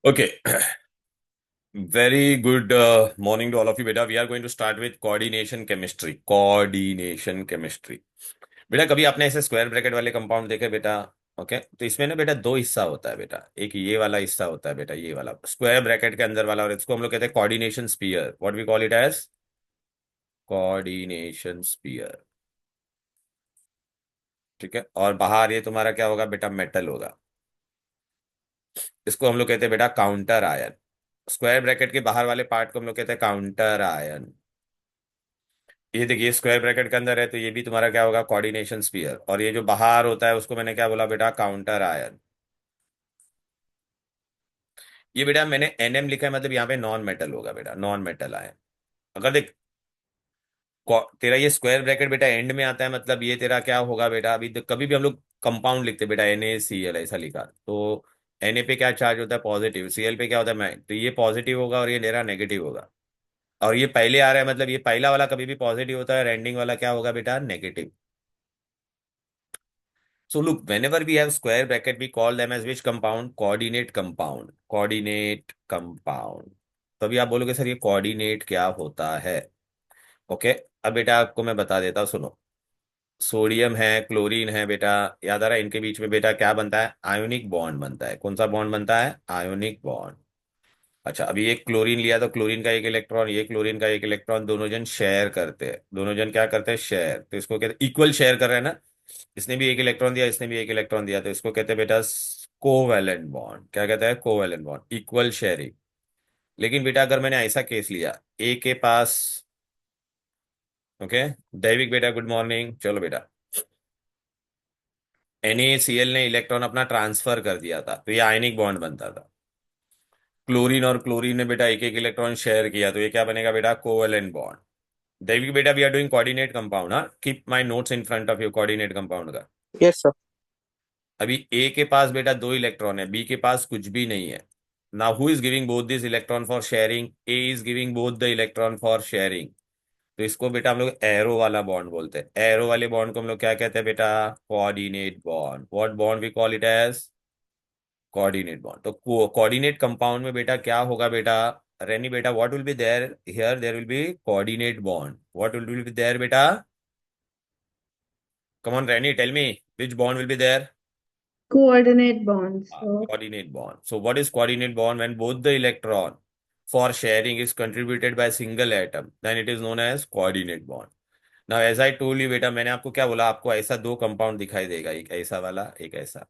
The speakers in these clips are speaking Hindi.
Okay, very good morning to all of you, beta. We are going to start with coordination chemistry. Coordination chemistry. बेटा कभी आपने ऐसे स्क्वायर ब्रैकेट वाले कंपाउंड देखे बेटा? ओके, तो इसमें ना बेटा दो हिस्सा होता है बेटा। एक ये वाला हिस्सा होता है बेटा, ये वाला स्क्वायर ब्रैकेट के अंदर वाला, और इसको हम लोग कहते हैं coordination sphere. What we call it as coordination sphere. ठीक है, और बाहर ये तुम्हारा क्या होगा बेटा? मेटल होगा। इसको हम लोग कहते हैं बेटा काउंटर आयन। स्क्वायर ब्रैकेट के बाहर वाले पार्ट को हम लोग कहते हैं काउंटर आयन। ये देखिए स्क्वायर ब्रैकेट के अंदर है तो ये भी तुम्हारा क्या होगा? Coordination sphere. और ये जो बाहर होता है उसको मैंने क्या बोला बेटा? Counter ion. ये बेटा मैंने एनएम लिखा है, मतलब यहाँ पे नॉन मेटल होगा बेटा, नॉन मेटल आयन। अगर देख तेरा ये स्क्वायर ब्रैकेट बेटा एंड में आता है, मतलब ये तेरा क्या होगा बेटा? अभी कभी भी हम लोग कंपाउंड लिखते हैं बेटा, NaCl ऐसा लिखा तो Na पे क्या चार्ज होता है? पॉजिटिव। Cl पे क्या होता है? तो ये पॉजिटिव होगा और ये मेरा नेगेटिव होगा। और ये पहले आ रहा है, मतलब ये पहला वाला कभी भी पॉजिटिव होता है और एंडिंग वाला क्या होगा बेटा? Negative. So look, whenever we have square bracket, we call them as which compound? Coordinate compound. Coordinate compound. तो अभी आप बोलोगे सर ये कोऑर्डिनेट क्या होता है? ओके, अब बेटा आपको मैं बता देता हूँ, सुनो। सोडियम है, क्लोरीन है बेटा, याद आ रहा है? इनके बीच में बेटा क्या बनता है? आयोनिक बॉन्ड बनता है। कौन सा बॉन्ड बनता है? Ionic bond. अच्छा, अभी एक क्लोरीन लिया तो क्लोरीन का एक इलेक्ट्रॉन, ये क्लोरीन का एक इलेक्ट्रॉन, दोनों जन शेयर करते हैं। दोनों जन क्या करते हैं? शेयर। तो इसको कहते हैं इक्वल शेयर कर रहे हैं ना। इसने भी एक इलेक्ट्रॉन दिया, इसने भी एक इलेक्ट्रॉन दिया, तो इसको कहते हैं बेटा कोवैलेंट बॉन्ड। क्या कहता है? Covalent bond, equal sharing. लेकिन बेटा अगर मैंने ऐसा केस लिया, ए के पास, ओके, दैविक बेटा गुड मॉर्निंग, चलो बेटा, NaCl ने इलेक्ट्रॉन अपना ट्रांसफर कर दिया था तो ये आयनिक बॉन्ड बनता था। क्लोरीन और क्लोरीन ने बेटा एक एक इलेक्ट्रॉन शेयर किया तो ये क्या बनेगा बेटा? Covalent bond. दैविक बेटा we are doing coordinate compound. हाँ, keep my notes in front of you, coordinate compound का। Yes sir. अभी ए के पास बेटा दो इलेक्ट्रॉन है, बी के पास कुछ भी नहीं है। Now who is giving both this electron for sharing? A is giving both the electron for sharing. तो इसको बेटा हम लोग एरो वाला बॉन्ड बोलते हैं। एरो वाले बॉन्ड को हम लोग क्या कहते हैं बेटा? Coordinate bond. What bond we call it as? Coordinate bond. तो कोऑर्डिनेट कंपाउंड में बेटा क्या होगा बेटा? रेनी बेटा what will be there here? There will be coordinate bond. What will be there बेटा? Come on Renee, tell me which bond will be there? Coordinate bonds. So, Coordinate bond. So what is coordinate bond? When both the electron for sharing is contributed by a single atom, then it is known as coordinate bond. Now as I told you बेटा, मैंने आपको क्या बोला? आपको ऐसा दो कंपाउंड दिखाई देगा, एक ऐसा वाला, एक ऐसा।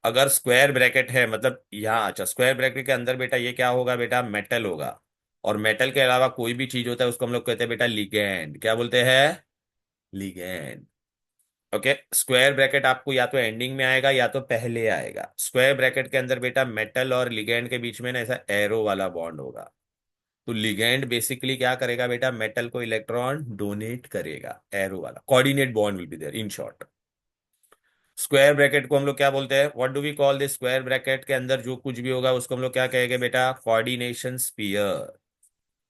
अगर स्क्वायर ब्रैकेट है, मतलब यहाँ, अच्छा, स्क्वायर ब्रैकेट के अंदर बेटा ये क्या होगा बेटा? मेटल होगा। और मेटल के अलावा कोई भी चीज होता है उसको हम लोग कहते हैं बेटा लिगैंड। क्या बोलते हैं? लिगैंड। ओके, स्क्वायर ब्रैकेट आपको या तो एंडिंग में आएगा या तो पहले आएगा। स्क्वायर ब्रैकेट के अंदर बेटा मेटल और लिगैंड के बीच में ना ऐसा एरो वाला बॉन्ड होगा। तो लिगैंड बेसिकली क्या करेगा बेटा? मेटल को इलेक्ट्रॉन डोनेट करेगा। एरो वाला coordinate bond will be there in short. Square bracket को हम लोग क्या बोलते हैं? What do we call this? Square bracket के अंदर जो कुछ भी होगा उसको हम लोग क्या कहेंगे बेटा? Coordination sphere.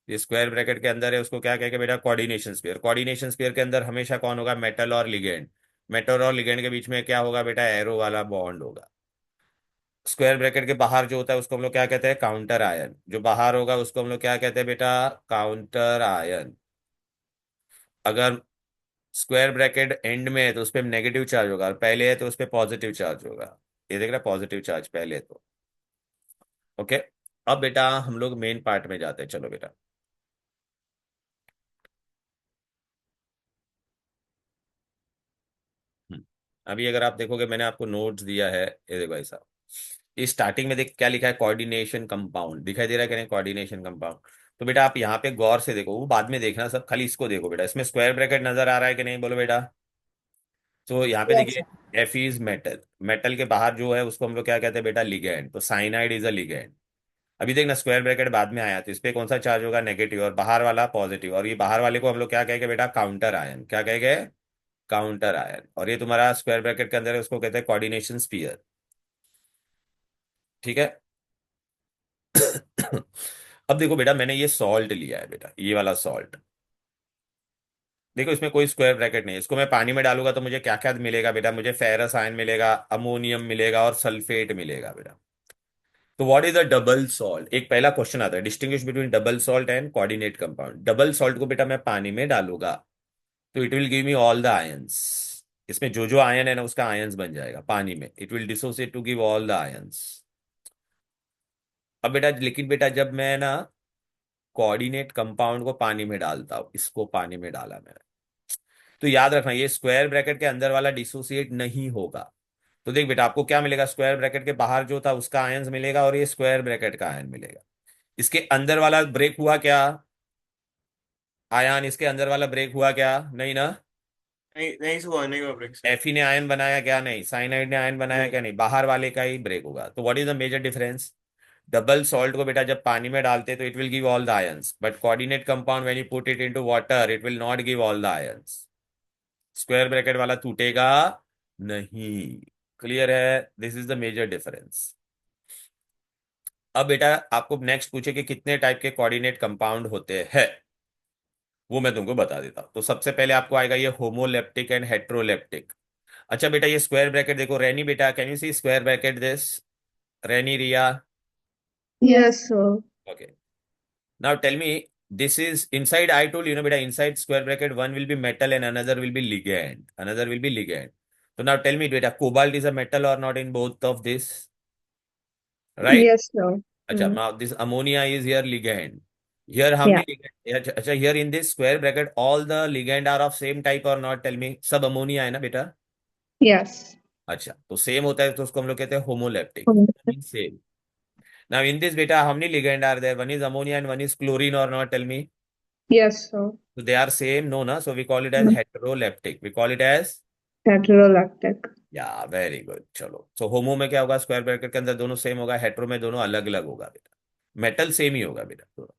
ये स्क्वायर ब्रैकेट के अंदर है, उसको क्या कहेंगे बेटा? Coordination sphere. कोऑर्डिनेशन स्फीयर के अंदर हमेशा कौन होगा? मेटल और लिगेंड। मेटल और लिगेंड के बीच में क्या होगा बेटा? एरो वाला बॉन्ड होगा। स्क्वायर ब्रैकेट के बाहर जो होता है उसको हम लोग क्या कहते हैं? Counter ion. जो बाहर होगा उसको हम लोग क्या कहते हैं बेटा? Counter ion. अगर स्क्वायर ब्रैकेट एंड में है तो उस पर नेगेटिव चार्ज होगा, और पहले है तो उस पर पॉजिटिव चार्ज होगा। ये देख रहा है? पॉजिटिव चार्ज पहले है तो। ओके, अब बेटा हम लोग मेन पार्ट में जाते हैं, चलो बेटा। हम्म। अभी अगर आप देखोगे मैंने आपको नोट्स दिया है, ये देखो भाई साहब, इस स्टार्टिंग में देख क्या लिखा है? Coordination compound. दिखाई दे रहा है कि नहीं? Coordination compound. तो बेटा आप यहाँ पे गौर से देखो, वो बाद में देखना सब, खाली इसको देखो बेटा। इसमें स्क्वायर ब्रैकेट नजर आ रहा है कि नहीं? बोलो बेटा। तो यहाँ पे yes, देखिए, sir. F is metal. Metal के बाहर जो है उसको हम लोग क्या कहते हैं बेटा? लिगैंड। तो साइनाइड इज अ लिगैंड। अभी देखना स्क्वायर ब्रैकेट बाद में आया तो इस पे कौन सा चार्ज होगा? नेगेटिव, और बाहर वाला पॉजिटिव। और ये बाहर वाले को हम लोग क्या कहेंगे बेटा? Counter ion. क्या कहेंगे? Counter ion. और ये तुम्हारा स्क्वायर ब्रैकेट के अंदर है, उसको कहते हैं कोऑर्डिनेशन स्फीयर। ठीक है। अब देखो बेटा, मैंने ये सॉल्ट लिया है बेटा, ये वाला सॉल्ट। देखो इसमें कोई स्क्वायर ब्रैकेट नहीं है। इसको मैं पानी में डालूंगा तो मुझे क्या क्या मिलेगा बेटा? मुझे फेरस आयन मिलेगा, अमोनियम मिलेगा और सल्फेट मिलेगा बेटा। तो what is a double salt, एक पहला क्वेश्चन आता है, distinguish between double salt and coordinate compound. Double salt को बेटा मैं पानी में डालूंगा तो it will give me all the ions. इसमें जो जो आयन है ना उसका आयंस बन जाएगा पानी में, it will dissociate to give all the ions. अब बेटा लेकिन बेटा जब मैं ना कोऑर्डिनेट कंपाउंड को पानी में डालता हूं, इसको पानी में डाला मैंने, तो याद रखना ये स्क्वायर ब्रैकेट के अंदर वाला डिसोसिएट नहीं होगा। तो देख बेटा आपको क्या मिलेगा, स्क्वायर ब्रैकेट के बाहर जो था उसका आयंस मिलेगा और ये स्क्वायर ब्रैकेट का आयन मिलेगा। इसके अंदर वाला ब्रेक हुआ क्या, आयन इसके अंदर वाला ब्रेक हुआ क्या, नहीं ना। नहीं नहीं हुआ, नहीं हुआ ब्रेक सर। एफी ने आयन बनाया क्या, नहीं। साइनाइड ने आयन बनाया नहीं। क्या, नहीं। बाहर वाले का ही ब्रेक होगा। तो what is the major difference, double salt को बेटा जब पानी में डालते तो it will give all the ions, but coordinate compound when you put it into water it will not give all the ions. Square bracket वाला टूटेगा नहीं। क्लियर है, this is the major difference. अब बेटा आपको नेक्स्ट पूछे कि कितने टाइप के कोऑर्डिनेट कंपाउंड होते हैं, वो मैं तुमको बता देता हूं। तो सबसे पहले आपको आएगा ये होमोलेप्टिक एंड हेट्रोलेप्टिक। अच्छा बेटा ये स्क्वायर ब्रैकेट देखो, रैनी बेटा can you see square bracket this, Raini Riya, Yes, sir. Okay. Now tell me, this is inside, I told you know beta inside square bracket one will be metal and another will be ligand, another will be ligand. So now tell me beta cobalt is a metal or not in both of this, right? Yes, sir. अच्छा Mm. now this ammonia is here ligand, here how Yeah. many ligand, अच्छा here in this square bracket all the ligand are of same type or not, tell me, सब ammonia है ना बेटा। Yes. अच्छा तो सेम होता है तो उसको हम लोग कहते हैं homoleptic, Mm. Mean same. Now in this बेटा how many ligand are there, one is ammonia and one is chlorine or not, tell me. Yes, sir. So they are same, no na, so we call it as Mm. heteroleptic, we call it as, Heterolactic. या वेरी गुड। चलो सो होमो में क्या होगा, स्क्वायर ब्रैकेट के अंदर दोनों सेम होगा, हेट्रो में दोनों अलग अलग होगा बेटा, मेटल सेम ही होगा बेटा दोनों।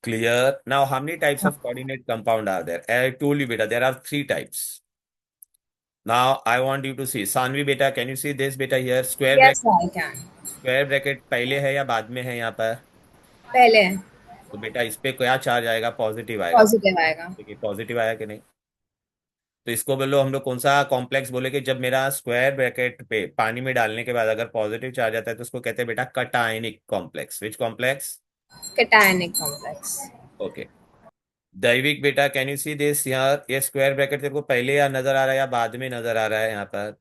Clear, now how many types of coordinate compound are there, I told you बेटा there are three types. Now I want you to see, Saanvi बेटा कैन यू सी दिस बेटा here, square Yes, bracket, I can. Square bracket पहले है या बाद में है यहाँ पर। पहले तो बेटा इस पे क्या चार्ज आएगा, पॉजिटिव आएगा। पॉजिटिव आएगा। देखिए पॉजिटिव आया कि नहीं। तो इसको बोलो हम लोग कौन सा कॉम्प्लेक्स बोले कि जब मेरा स्क्वायर ब्रैकेट पे पानी में डालने के बाद अगर पॉजिटिव चार्ज आता है तो उसको कहते हैं बेटा कटायनिक कॉम्प्लेक्स, विच कॉम्प्लेक्स, कैटायनिक कॉम्प्लेक्स। ओके। दैविक बेटा कैन यू सी दिस, यहाँ ये स्क्वायर ब्रैकेट तेरे को पहले या नजर आ रहा है या बाद में नजर आ रहा है यहाँ पर,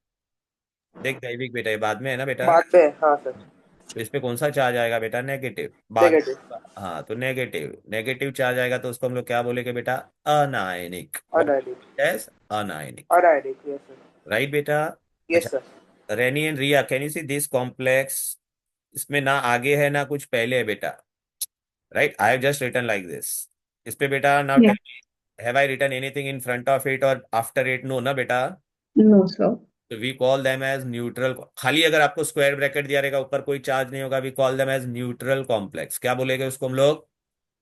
देख दैविक बेटा ये बाद में है ना बेटा। बाद पे, हाँ सर। तो इस पे कौन सा चार्ज आएगा बेटा, नेगेटिव, बाद नेगेटिव। में। हाँ तो नेगेटिव, नेगेटिव चार्ज आएगा तो उसको हम लोग क्या बोलेंगे बेटा, anionic, what anionic. Is anionic, anionic, yes sir. Right बेटा। यस अच्छा sir. Raini and Riya can you see this complex, इसमें ना आगे है ना कुछ पहले है बेटा, right, I have just written like this. इस पे बेटा now Yeah. Tell me, have I written anything in front of it और आफ्टर इट, नो ना बेटा। No, sir. तो we call them as neutral, खाली अगर आपको स्क्वायर ब्रैकेट दिया रहेगा ऊपर कोई चार्ज नहीं होगा, we call them as neutral complex, क्या बोलेंगे उसको हम लोग,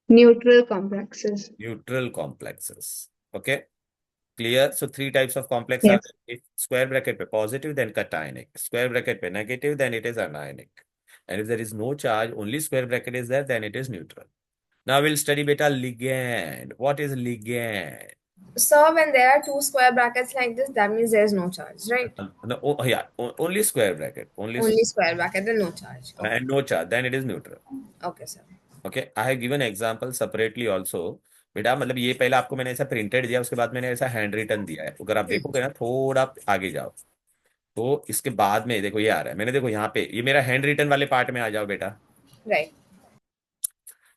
Neutral complexes. Neutral complexes, okay. Clear, so three types of complex are, Yes. if square bracket पे positive then cationic, square bracket पे negative then it is anionic, and if there is no charge only square bracket is there then it is neutral. Now we'll study beta ligand, what is ligand. So when there are two square brackets like this, that means there is no charge, right? No, oh, yeah, only square bracket, only Only square bracket, then no charge. Okay. and no charge then it is neutral. Okay, sir. Okay, I have given example separately also बेटा, मतलब ये पहले आपको मैंने ऐसा प्रिंटेड दिया उसके बाद मैंने ऐसा हैंड रिटन दिया है, अगर आप देखोगे ना थोड़ा आगे जाओ तो इसके बाद में देखो ये आ रहा है, मैंने देखो यहाँ पे ये मेरा हैंड रिटन वाले पार्ट में आ जाओ बेटा। Right.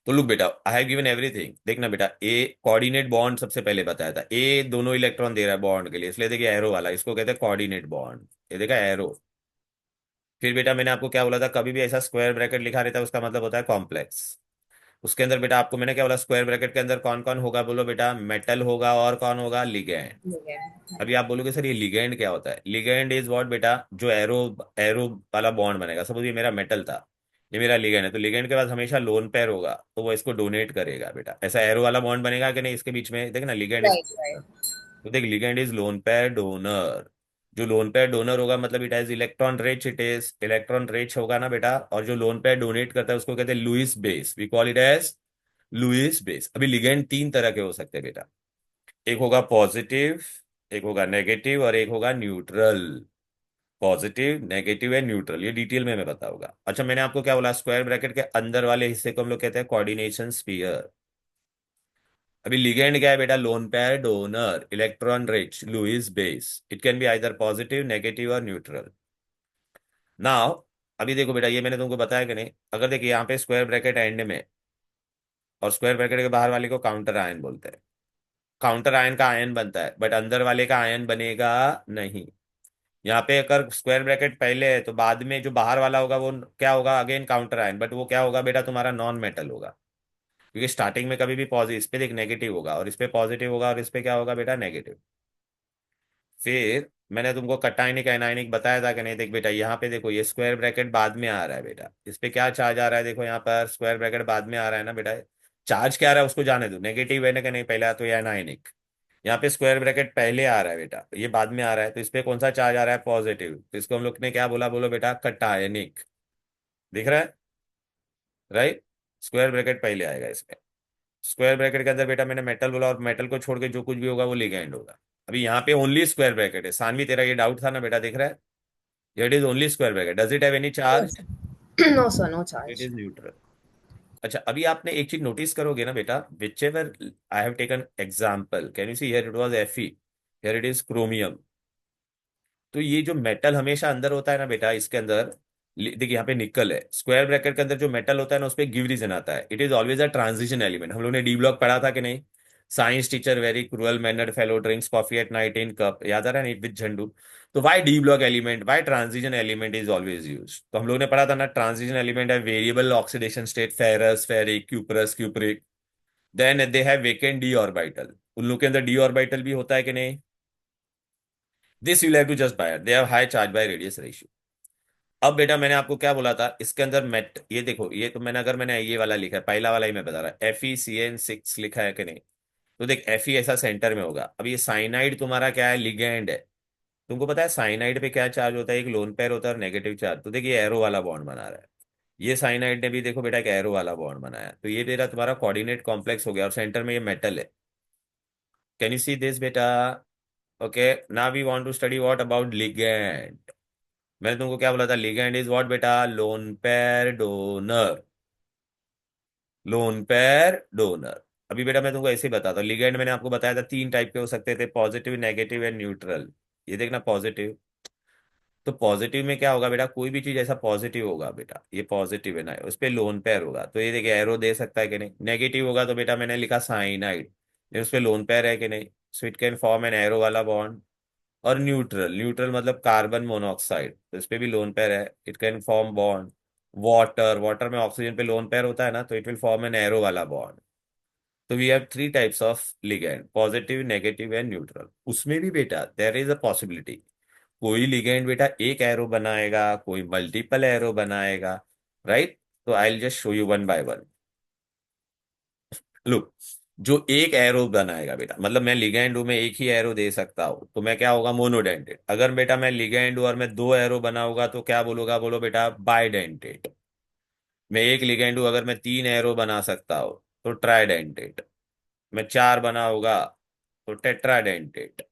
तो लुक बेटा आई हैव गिवन एवरीथिंग, देखना बेटा ए कोऑर्डिनेट बॉन्ड सबसे पहले बताया था, ए दोनों इलेक्ट्रॉन दे रहा है बॉन्ड के लिए, इसलिए देखिए एरो वाला इसको कहते हैं कोऑर्डिनेट बॉन्ड, ये देखा एरो। फिर बेटा मैंने आपको क्या बोला था, कभी भी ऐसा स्क्वायर ब्रैकेट लिखा रहता है उसका मतलब होता है कॉम्प्लेक्स। उसके अंदर बेटा आपको मैंने क्या बोला, स्क्वायर ब्रैकेट के अंदर कौन कौन होगा, बोलो बेटा मेटल होगा और कौन होगा, लिगैंड। Ligand. अभी आप बोलोगे सर ये लिगैंड क्या होता है, लिगैंड इज व्हाट बेटा, जो एरो, एरो वाला बॉन्ड बनेगा, सपोज ये मेरा मेटल था, ये मेरा लिगैंड है, तो लिगैंड के पास हमेशा लोन पेयर होगा तो वो इसको डोनेट करेगा बेटा, ऐसा एरो वाला बॉन्ड बनेगा कि नहीं इसके बीच में, देख ना लिगैंड इज, Right, right. तो देख ligand is lone pair donor, जो लोन पेयर डोनर होगा मतलब it has electron rich, it is electron rich होगा ना बेटा, और जो लोन पेयर डोनेट करता है उसको कहते हैं Lewis base, we call it as Lewis base. अभी लिगैंड तीन तरह के हो सकते हैं बेटा, एक होगा पॉजिटिव, एक होगा नेगेटिव और एक होगा neutral. Positive, negative and neutral, ये डिटेल में मैं बताऊंगा। अच्छा, मैंने आपको क्या बोला, स्क्वायर ब्रैकेट के अंदर वाले हिस्से को हम लोग कहते हैं कोऑर्डिनेशन स्फीयर। अभी लिगेंड क्या है बेटा, lone pair donor, electron rich, Lewis base, it can be either positive, negative और न्यूट्रल। नाउ अभी देखो बेटा, ये मैंने तुमको बताया कि नहीं, अगर देखिए यहाँ पे स्क्वायर ब्रैकेट एंड में और स्क्वायर ब्रैकेट के बाहर वाले को काउंटर आयन बोलते हैं। काउंटर आयन का आयन बनता है बट अंदर वाले का आयन बनेगा नहीं। यहाँ पे अगर स्क्वायर ब्रैकेट पहले है तो बाद में जो बाहर वाला होगा वो क्या होगा, अगेन काउंटर आयन, बट वो क्या होगा बेटा, तुम्हारा नॉन मेटल होगा। क्योंकि स्टार्टिंग में कभी भी पॉजिटिव, इस पे देख नेगेटिव होगा और इस पे पॉजिटिव होगा और इस पे क्या होगा बेटा, नेगेटिव। फिर मैंने तुमको कटायनिक एनायनिक बताया था कि नहीं, देख बेटा यहाँ पे देखो, ये स्क्वायर ब्रैकेट बाद में आ रहा है बेटा, इस पे क्या चार्ज आ रहा है, देखो यहाँ पर स्क्वायर ब्रैकेट बाद में आ रहा है ना बेटा। चार्ज क्या आ रहा है उसको जाने दो, नेगेटिव है ना कि नहीं, पहले तो ये एनायनिक। यहाँ पे स्क्वायर ब्रैकेट पहले आ रहा है बेटा, ये बाद में आ रहा है, तो इस पे कौन सा चार्ज आ रहा है, पॉजिटिव, तो इसको हम लोग ने क्या बोला, बोलो बेटा कटायनिक। दिख रहा है, राइट। स्क्वायर ब्रैकेट पहले आएगा इसमें। स्क्वायर ब्रैकेट के अंदर बेटा मैंने मेटल बोला, और मेटल को छोड़ के जो कुछ भी होगा वो लिगेंड होगा। अभी यहाँ पे ओनली स्क्वायर ब्रैकेट है, सानवी तेरा ये डाउट था ना बेटा, दिख रहा है, it is only square bracket, does it have any No, charge, sir. No, sir, no it charge. Is neutral. अच्छा, अभी आपने एक चीज नोटिस करोगे ना बेटा, which ever I have taken example, can you see here it was Fe, here it is chromium. तो ये जो मेटल हमेशा अंदर होता है ना बेटा, इसके अंदर देखिए यहाँ पे निकल है, स्क्वायर ब्रैकेट के अंदर जो मेटल होता है ना उस पर गिव रीजन आता है, it is always a transition element. हम लोग ने डी ब्लॉक पढ़ा था कि नहीं, science teacher very cruel mannered fellow drinks coffee at night in cup, याद आ रहा है, विद झंडू। तो why D block element, why transition element is always use, तो हम लोग ने पढ़ा था ना, ट्रांजिशन एलिमेंट है variable oxidation state, ferrous ferric cuprous cupric, then they have vacant D orbital, उन लोग के अंदर डी ऑर्बिटल भी होता है कि नहीं। This you have to just by, they have high charge by radius ratio. अब बेटा मैंने आपको क्या बोला था, इसके अंदर मेट, ये देखो, ये तो मैंने, अगर मैंने ये वाला लिखा है, पहला वाला ही मैं बता रहा, FeCN6 लिखा है कि नहीं, तो देख Fe ऐसा सेंटर में होगा। अब ये साइनाइड तुम्हारा क्या है, लिगेंड है। तुमको पता है साइनाइड पे क्या चार्ज होता है, एक लोन पेयर होता है और नेगेटिव चार्ज, तो देखिए एरो वाला बॉन्ड बना रहा है। ये साइनाइड ने भी देखो बेटा एक एरो वाला बॉन्ड बनाया, तो ये तेरा तुम्हारा कोऑर्डिनेट कॉम्प्लेक्स हो गया और सेंटर में ये मेटल है। कैन यू सी दिस बेटा, okay. Now we want to study what about ligand. मैंने तुमको क्या बोला था, लिगेंड इज व्हाट बेटा, lone pair donor, lone pair donor. अभी बेटा मैं तुमको ऐसे ही बताता हूँ, लिगेंड मैंने आपको बताया था तीन टाइप के हो सकते थे, पॉजिटिव, नेगेटिव एंड न्यूट्रल। ये देखना पॉजिटिव, तो पॉजिटिव में क्या होगा बेटा, कोई भी चीज ऐसा पॉजिटिव होगा बेटा, ये पॉजिटिव है ना, उस पर लोन पेयर होगा, तो ये देखिए एरो दे सकता है कि नहीं। नेगेटिव होगा तो बेटा मैंने लिखा साइनाइड, उस पर लोन पेयर है कि नहीं, so it can form an arrow वाला बॉन्ड। और न्यूट्रल, न्यूट्रल मतलब कार्बन मोनोऑक्साइड, तो इस पे भी लोन पेयर है, it can form bond. Water, water में ऑक्सीजन पे लोन पेयर होता है ना, तो it will form an arrow वाला बॉन्ड। तो we have three types of ligand, positive, negative and neutral. उसमें भी बेटा देयर इज अ पॉसिबिलिटी, कोई लिगेंड बेटा एक एरो बनाएगा, कोई मल्टीपल एरो बनाएगा, राइट। तो I will just show you one by one. Look, जो एक एरो बनाएगा बेटा, मतलब मैं लिगेंड हूं, मैं एक ही एरो दे सकता हूं, तो मैं क्या होगा, मोनोडेंटेड। अगर बेटा मैं लिगेंड हूं और मैं दो एरो बनाऊंगा तो क्या बोलूंगा, बोलो बेटा बाइडेंटेड। मैं एक लिगेंड हूं, अगर मैं तीन एरो बना सकता हूं तो ट्राइडेंटेड। मैं चार बनाऊंगा तो टेट्राडेंटेड।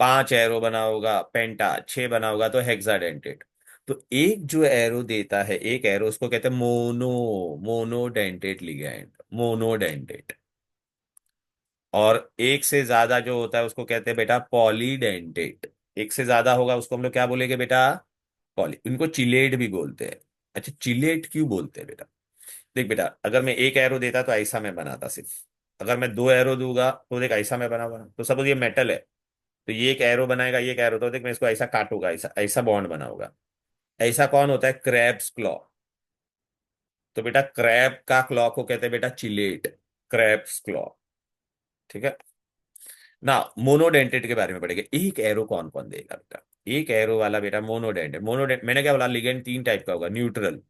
पांच एरो बनाओगा पेंटा, छह बनाओगा तो हेक्साडेंटेड। तो एक जो एरो देता है, एक एरो, उसको कहते हैं मोनोडेंटेड लिगेंड, मोनोडेंटेड। और एक से ज्यादा जो होता है उसको कहते हैं बेटा पॉलीडेंटेट। एक से ज्यादा होगा उसको हम लोग क्या बोलेंगे बेटा, पॉली, इनको चिलेट भी बोलते हैं। अच्छा, चिलेट क्यों बोलते हैं बेटा, देख बेटा अगर मैं एक एरो देता तो ऐसा मैं बनाता सिर्फ, अगर मैं दो एरो दूंगा तो देख ऐसा मैं बनाऊंगा। तो सपोज ये मेटल है, तो ये एक एरो बनाएगा, ये एक एरो, तो देख मैं इसको ऐसा काटूंगा, ऐसा ऐसा बॉन्ड बनाऊंगा। ऐसा कौन होता है, क्रैब्स क्लॉ। तो बेटा क्रैब का क्लॉ को कहते हैं बेटा चिलेट, क्रैब्स क्लॉ, ठीक है ना। मोनोडेंटेट के बारे में पढ़ेंगे, एक एरो कौन कौन देगा बेटा, एक एरो वाला बेटा मोनोडेंटेट। मोनोडेंट मैंने क्या बोला, लिगेंड तीन टाइप का होगा, न्यूट्रल।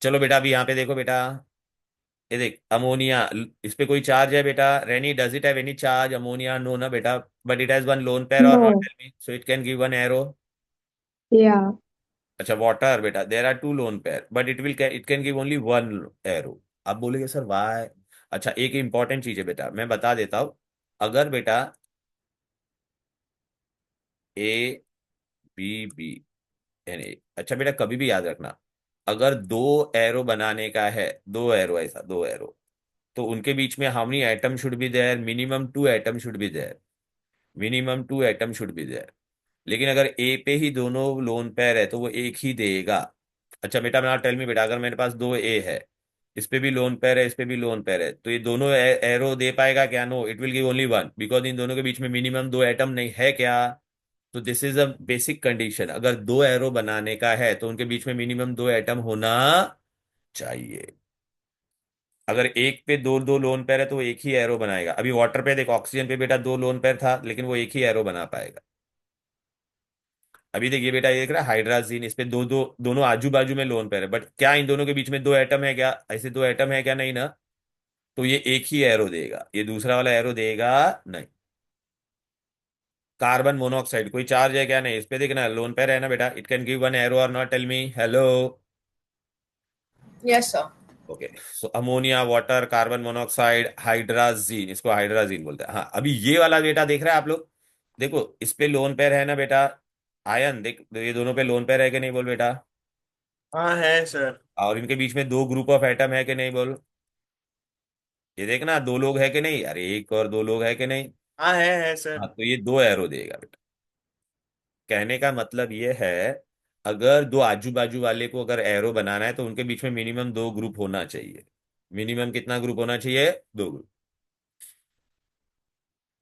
चलो बेटा अभी यहाँ पे देखो बेटा, ये देख अमोनिया, इस पे कोई चार्ज है बेटा, Renee, does it have any charge, ammonia no ना बेटा, but it has one lone pair और not, No. Tell me, so it can give one arrow. Yeah. अच्छा वाटर बेटा, there are two lone pair but it can give only one arrow. आप बोलेंगे सर वाई। अच्छा, एक इंपॉर्टेंट चीज है बेटा, मैं बता देता हूं। अगर बेटा A B B यानी अच्छा बेटा कभी भी याद रखना, अगर दो एरो बनाने का है, दो एरो, ऐसा दो एरो, तो उनके बीच में how many atom should be there, minimum two atom should be there, minimum two atom should be there. लेकिन अगर ए पे ही दोनों लोन पेयर है तो वो एक ही देगा। अच्छा बेटा मैं टेल मी बेटा, अगर मेरे पास दो ए है, इस पे भी लोन पेयर है, इस पे भी लोन पेयर है, तो ये दोनों एरो दे पाएगा क्या? No, it will give only one, because in दोनों के बीच में मिनिमम दो एटम नहीं है क्या? तो this is a basic condition, अगर दो एरो बनाने का है तो उनके बीच में मिनिमम दो एटम होना चाहिए। अगर एक पे दो दो लोन पेयर है तो वो एक ही एरो बनाएगा। अभी वाटर पे देखो, ऑक्सीजन पे बेटा दो लोन पेयर था लेकिन वो एक ही एरो बना पाएगा। अभी देखिए बेटा, ये देख रहा है हाइड्राजीन, इस पे दो दो दोनों आजू बाजू में लोन पेयर है, बट क्या इन दोनों के बीच में दो एटम है क्या? ऐसे दो एटम है क्या? नहीं ना। तो ये एक ही एरो देगा, ये दूसरा वाला एरो देगा नहीं। कार्बन मोनोऑक्साइड कोई चार्ज है क्या? नहीं। इस पे देखना लोन पेयर है ना बेटा, it can give one arrow और not, tell me hello. Yes, sir. Okay, so ammonia, water, carbon monoxide, hydrazine, इसको हाइड्राजीन बोलते हैं। हाँ, अभी ये वाला बेटा देख रहे हैं आप लोग, देखो इस पे लोन पेयर है ना बेटा, आयन देख, ये दोनों पे लोन पेयर है कि नहीं बोल बेटा? हाँ है सर। और इनके बीच में दो ग्रुप ऑफ एटम है कि नहीं बोल? ये देखना दो लोग है कि नहीं, अरे एक और दो लोग है कि नहीं? हाँ है सर। हाँ, तो ये दो एरो देगा बेटा। कहने का मतलब ये है, अगर दो आजू बाजू वाले को अगर एरो बनाना है तो उनके बीच में मिनिमम दो ग्रुप होना चाहिए। मिनिमम कितना ग्रुप होना चाहिए? दो ग्रुप।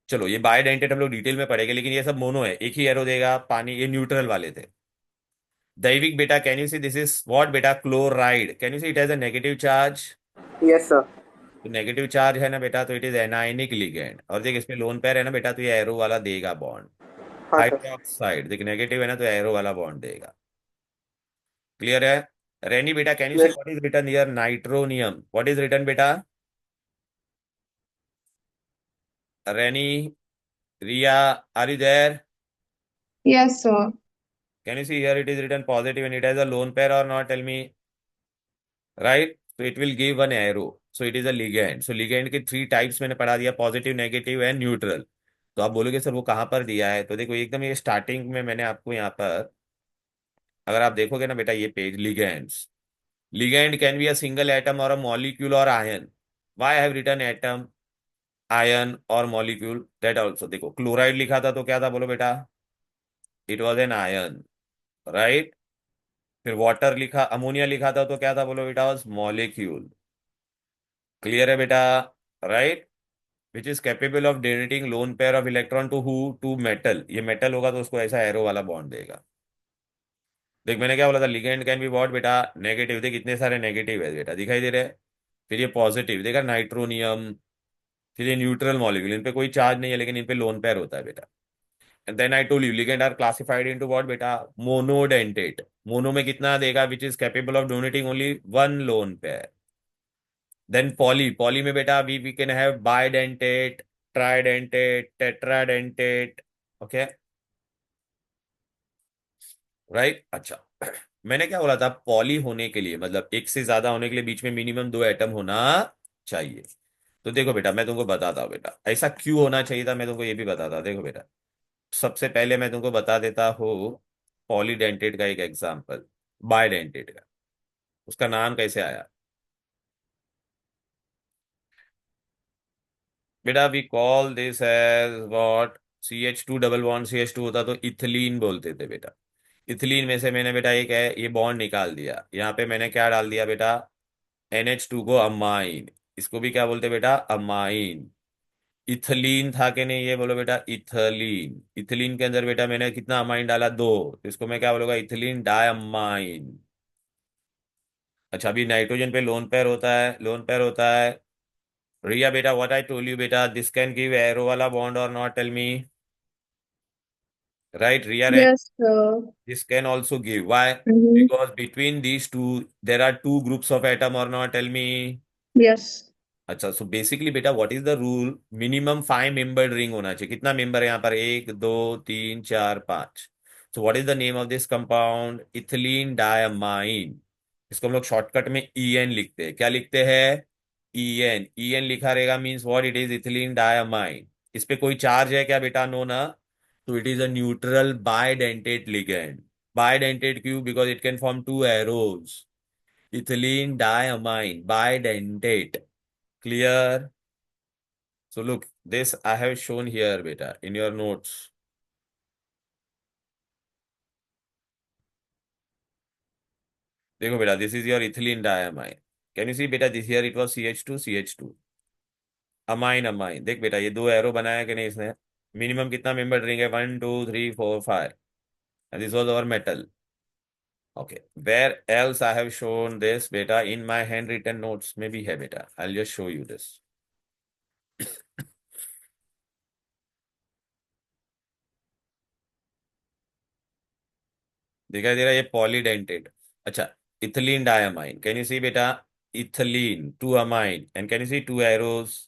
चलो ये बायोडेंटेट हम लोग डिटेल में पढ़ेंगे, लेकिन ये सब मोनो है, एक ही एरो देगा। पानी ये न्यूट्रल वाले थे। दैविक बेटा can you see this is what बेटा? Chloride. Can you see it has a negative charge? Yes sir. तो नेगेटिव चार्ज है ना बेटा, तो इट इज एनायनिक लिगेंड। और देख इसमें लोन पेयर है ना बेटा, तो ये एरो वाला देगा बॉन्ड। हाँ सर। हाइड्रोक्साइड देख नेगेटिव है ना, तो एरो वाला बॉन्ड देगा। क्लियर है? रेनी बेटा can you see yes. What is written here? Nitronium. What is written बेटा? Renee, Riya, are you there? Yes, sir. Can you see here it is written positive and it has a lone pair और not, tell me. Right, so it will give one arrow, so it is a ligand। so ligand के थ्री टाइप्स मैंने पढ़ा दिया, पॉजिटिव, नेगेटिव एंड न्यूट्रल। तो आप बोलोगे सर वो कहाँ पर दिया है, तो देखो एकदम ये स्टार्टिंग में मैंने आपको यहाँ पर, अगर आप देखोगे ना बेटा ये page, ligands. ligand can be a single atom और अ मॉलिक्यूल और ion. Why have written atom, ion और मॉलिक्यूल, दैट आल्सो। देखो क्लोराइड लिखा था तो क्या था बोलो बेटा? It was an ion, right. फिर वाटर लिखा, अमोनिया लिखा था तो क्या था बोलो बेटा? Was molecule. क्लियर है बेटा? Right, which is capable of donating lone pair of electron to who, to metal. ये मेटल होगा तो उसको ऐसा एरो वाला बॉन्ड देगा। देख मैंने क्या बोला था, लिगेंड कैन बी व्हाट बेटा? नेगेटिव। देख इतने सारे नेगेटिव है बेटा, दिखाई दे रहे हैं। फिर ये पॉजिटिव, देखा नाइट्रोनियम। फिर ये न्यूट्रल मॉलिक्यूल, इन पे कोई चार्ज नहीं है लेकिन इन पे लोन पेयर होता है बेटा। And then I told you ligand are classified into what बेटा? मोनोडेंटेट। मोनो में कितना देगा? Which is capable of donating only one lone pair. Then poly, poly में बेटा we can have bidentate, tridentate, tetradentate. Okay, right. अच्छा मैंने क्या बोला था, पॉली होने के लिए मतलब एक से ज्यादा होने के लिए बीच में मिनिमम दो एटम होना चाहिए। तो देखो बेटा मैं तुमको बताता हूँ बेटा ऐसा क्यों होना चाहिए था, मैं तुमको ये भी बताता। देखो बेटा, सबसे पहले मैं तुमको बता देता हूँ पॉलीडेंटेट का एक एग्जांपल, बायडेंटेट का। उसका नाम कैसे आया बेटा? We call this as what? CH2 double bond CH2 होता तो इथिलीन बोलते थे बेटा। इथिलीन में से मैंने बेटा एक है ये बॉन्ड निकाल दिया, यहाँ पे मैंने क्या डाल दिया बेटा? NH2 को अमाइन। इसको भी क्या बोलते बेटा? अमाइन। इथिलीन था कि नहीं ये बोलो बेटा? इथिलीन। इथिलीन के अंदर बेटा मैंने कितना अमाइन डाला? दो, तो इसको मैं क्या बोलूंगा? Ethylene diamine. अच्छा अभी नाइट्रोजन पे लोन पेयर होता है, लोन पेयर होता है। रिया बेटा व्हाट आई टोल्ड यू बेटा, दिस कैन गिव एरो वाला बॉन्ड और not, tell me. Right Riya? Yes, sir. This can also give. Why? Mm-hmm. Because between these two, there are two groups of atom or not? Tell me. Yes. अच्छा सो बेसिकली बेटा what is the rule? Minimum five membered ring होना चाहिए। कितना मेंबर है यहाँ पर? एक, दो, तीन, चार, पांच। सो what is the name of this compound? Ethylene diamine. इसको हम लोग शॉर्टकट में EN लिखते हैं। क्या लिखते हैं? EN। EN लिखा रहेगा means what? It is ethylene diamine. इस पे कोई चार्ज है क्या बेटा? नो ना। तो it is a neutral bidentate ligand. Bidentate Q because it can form two arrows. Ethylene diamine, bidentate. Clear? So look, this I have shown here, beta, in your notes. देखो बेटा, this is your ethylene diamine. Can you see बेटा, this here it was CH2, CH2. Amine amine, देख बेटा ये दो एरो बनाया कि नहीं इसने? मिनिमम कितना मेंबर रिंग है? 1 2 3 4 5. And this was our metal. Okay. Where else I have shown this beta? In my handwritten notes में भी है बेटा. I'll just show you this. दिखाई दे रहा है ये पॉलीडेंटेट. अच्छा, ethylene diamine. Can you see बेटा? Ethylene two amine. And can you see two arrows?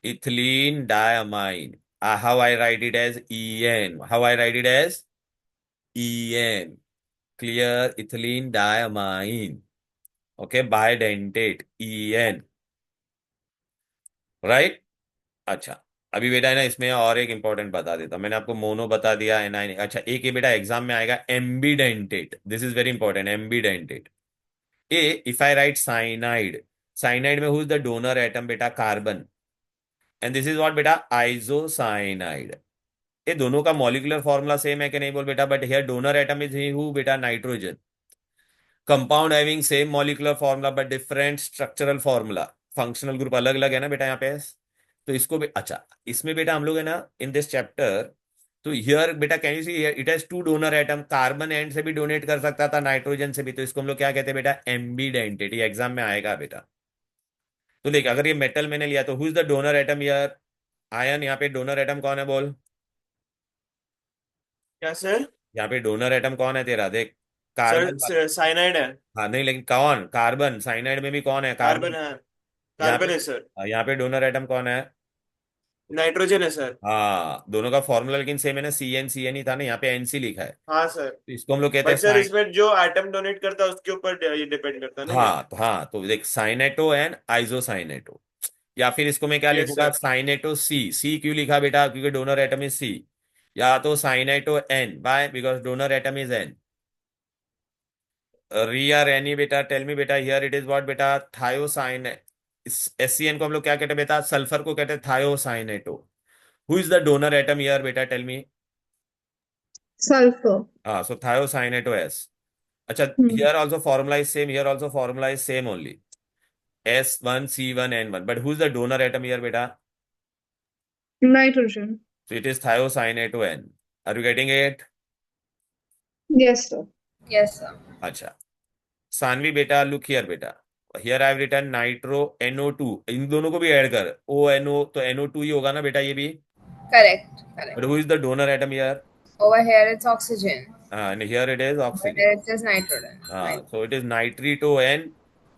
Ethylene diamine. How I write it as En. How I write it as En. Clear? Ethylene diamine. Okay, bidentate. En. Right? अच्छा, अभी बेटा है ना, इसमें और एक इंपॉर्टेंट बता देता हूं. मैंने आपको मोनो बता दिया, एनाइन. अच्छा, एक ये बेटा एग्जाम में आएगा ambidentate. This is very important. Ambidentate. Uh if I write cyanide. Cyanide में who is the donor atom बेटा? Carbon. And this is what बेटा? आइसोसाइनाइड. ये दोनों का मॉलिक्यूलर फॉर्मूला सेम है कि नहीं बोल बेटा? But here donor atom is who बेटा? Nitrogen. Compound having same molecular formula but different structural formula. Functional group अलग अलग है ना बेटा यहाँ पे? तो इसको भी अच्छा, इसमें बेटा हम लोग है ना इन दिस चैप्टर. तो हियर बेटा can you see it has two donor atom. Carbon and से भी डोनेट कर सकता था, नाइट्रोजन से भी. तो इसको हम लोग क्या कहते हैं बेटा? एम्बीडेंटेट. ये एग्जाम में आएगा बेटा. तो देख, अगर ये मेटल मैंने लिया तो who is the donor atom here? Ion. यहाँ पे डोनर एटम कौन है बोल? क्या सर? यहाँ पे डोनर एटम कौन है तेरा? देख, कार्बन. सर साइनाइड है. हाँ नहीं, लेकिन कौन? कार्बन. साइनाइड में भी कौन है? Carbon carbon. है. यहाँ कार्बन पे, है सर. यहाँ पे डोनर एटम कौन है? नाइट्रोजन है सर. हाँ, दोनों का फॉर्मूला लेकिन सेम है ना. CN ही था ना, यहाँ पे NC लिखा है. हाँ सर. तो इसको हम लोग कहते हैं बट सर साइन. इसमें जो एटम डोनेट करता है उसके ऊपर ये डिपेंड करता है ना क्या? हाँ तो देख, साइनेटो एंड आइसोसाइनेटो. या फिर इसको मैं क्या यस लिखूंगा? सर. साइनेटो सी. सी क्यों लिखा बेटा? क्योंकि डोनर एटम इज सी. या तो cyanato N by, because donor atom is N. Riya Raini बेटा, टेल मी बेटा, हियर इट इज व्हाट बेटा? थायोसाइन. SCN को हम लोग क्या कहते हैं बेटा? सल्फर को कहते हैं thiocyanato. Who is the donor atom here बेटा? Tell me. Sulfur. हाँ, सो थायोसाइनेटो S. अच्छा, Hmm. Here also formula is same. Here also formula is same only. S1C1N1. But who is the donor atom here बेटा? Nitrogen. So it is thiocyaneto N. Are you getting it? Yes, sir. Yes, sir. अच्छा, सानवी बेटा, लुक हियर बेटा. Here I have written nitro NO2. इन दोनों को भी ऐड कर. ONO तो NO2 ही होगा ना बेटा ये भी. Correct. But Correct. Who is the donor atom here? Over here it's oxygen. And here it is Over oxygen. there it says nitrogen. हाँ, so it is nitrito N,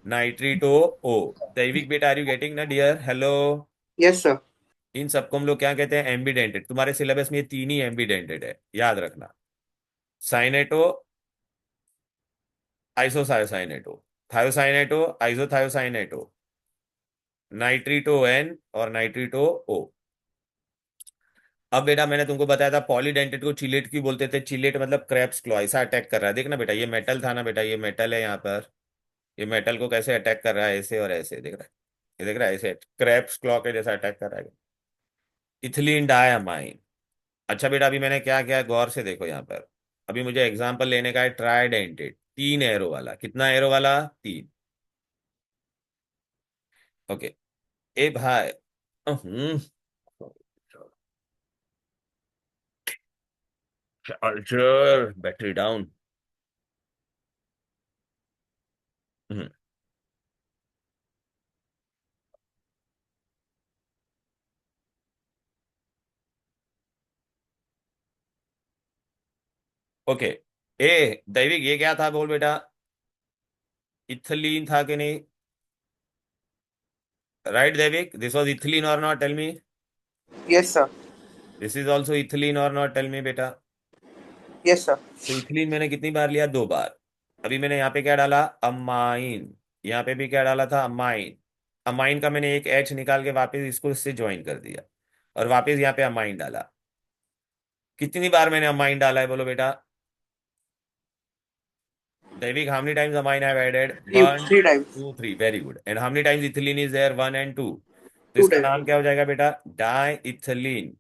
nitrito O. Daivik बेटा, आर यू गेटिंग ना डियर? हेलो. Yes sir. इन सबको हम लोग क्या कहते हैं? एम्बीडेंटेड. तुम्हारे सिलेबस में ये तीन ही एम्बीडेंटेड है, याद रखना. साइनेटो, आइसोसाइनेटो, थायोसाइनेटो, आइसोथायोसाइनेटो, नाइट्रीटो N और नाइट्रीटो O. अब बेटा मैंने तुमको बताया था पॉलीडेंटेट को चिलेट क्यों बोलते थे? चिलेट मतलब क्रेप्स क्लॉ. ऐसा अटैक कर रहा है. देखना बेटा, ये मेटल था ना बेटा, ये मेटल है यहाँ पर. ये मेटल को कैसे अटैक कर रहा है? ऐसे और ऐसे. देख रहा है? ये देख रहा है? ऐसे क्रेप्स क्लॉ के जैसा अटैक कर रहा है. Ethylene diamine. अच्छा बेटा, अभी मैंने क्या किया गौर से देखो यहाँ पर. अभी मुझे एग्जाम्पल लेने का है ट्राइडेंटेट. 3 एरो वाला. कितना एरो वाला? 3. ओके. ए भाई. Hmm. Charger battery down. Okay. ए दैविक, ये क्या था बोल बेटा? इथिलीन था कि नहीं? Right Daivik, this was ethylene और not? Tell me. Yes sir. This is also ethylene और नॉट? टेल मी बेटा. Yes sir. तो इथिलीन मैंने कितनी बार लिया? 2 बार. अभी मैंने यहाँ पे क्या डाला? अमाइन. यहाँ पे भी क्या डाला था? अमाइन. अमाइन का मैंने एक H निकाल के वापस इसको इससे ज्वाइन कर दिया और वापस यहाँ पे अमाइन डाला. कितनी बार मैंने अमाइन डाला है बोलो बेटा? Devik, how many times amine I have added? Three, 1, three times. 2, 3. Very good. And how many times ethylene is there? 1 and 2. तो Two इसका times. नाम क्या हो जाएगा बेटा? Diethylene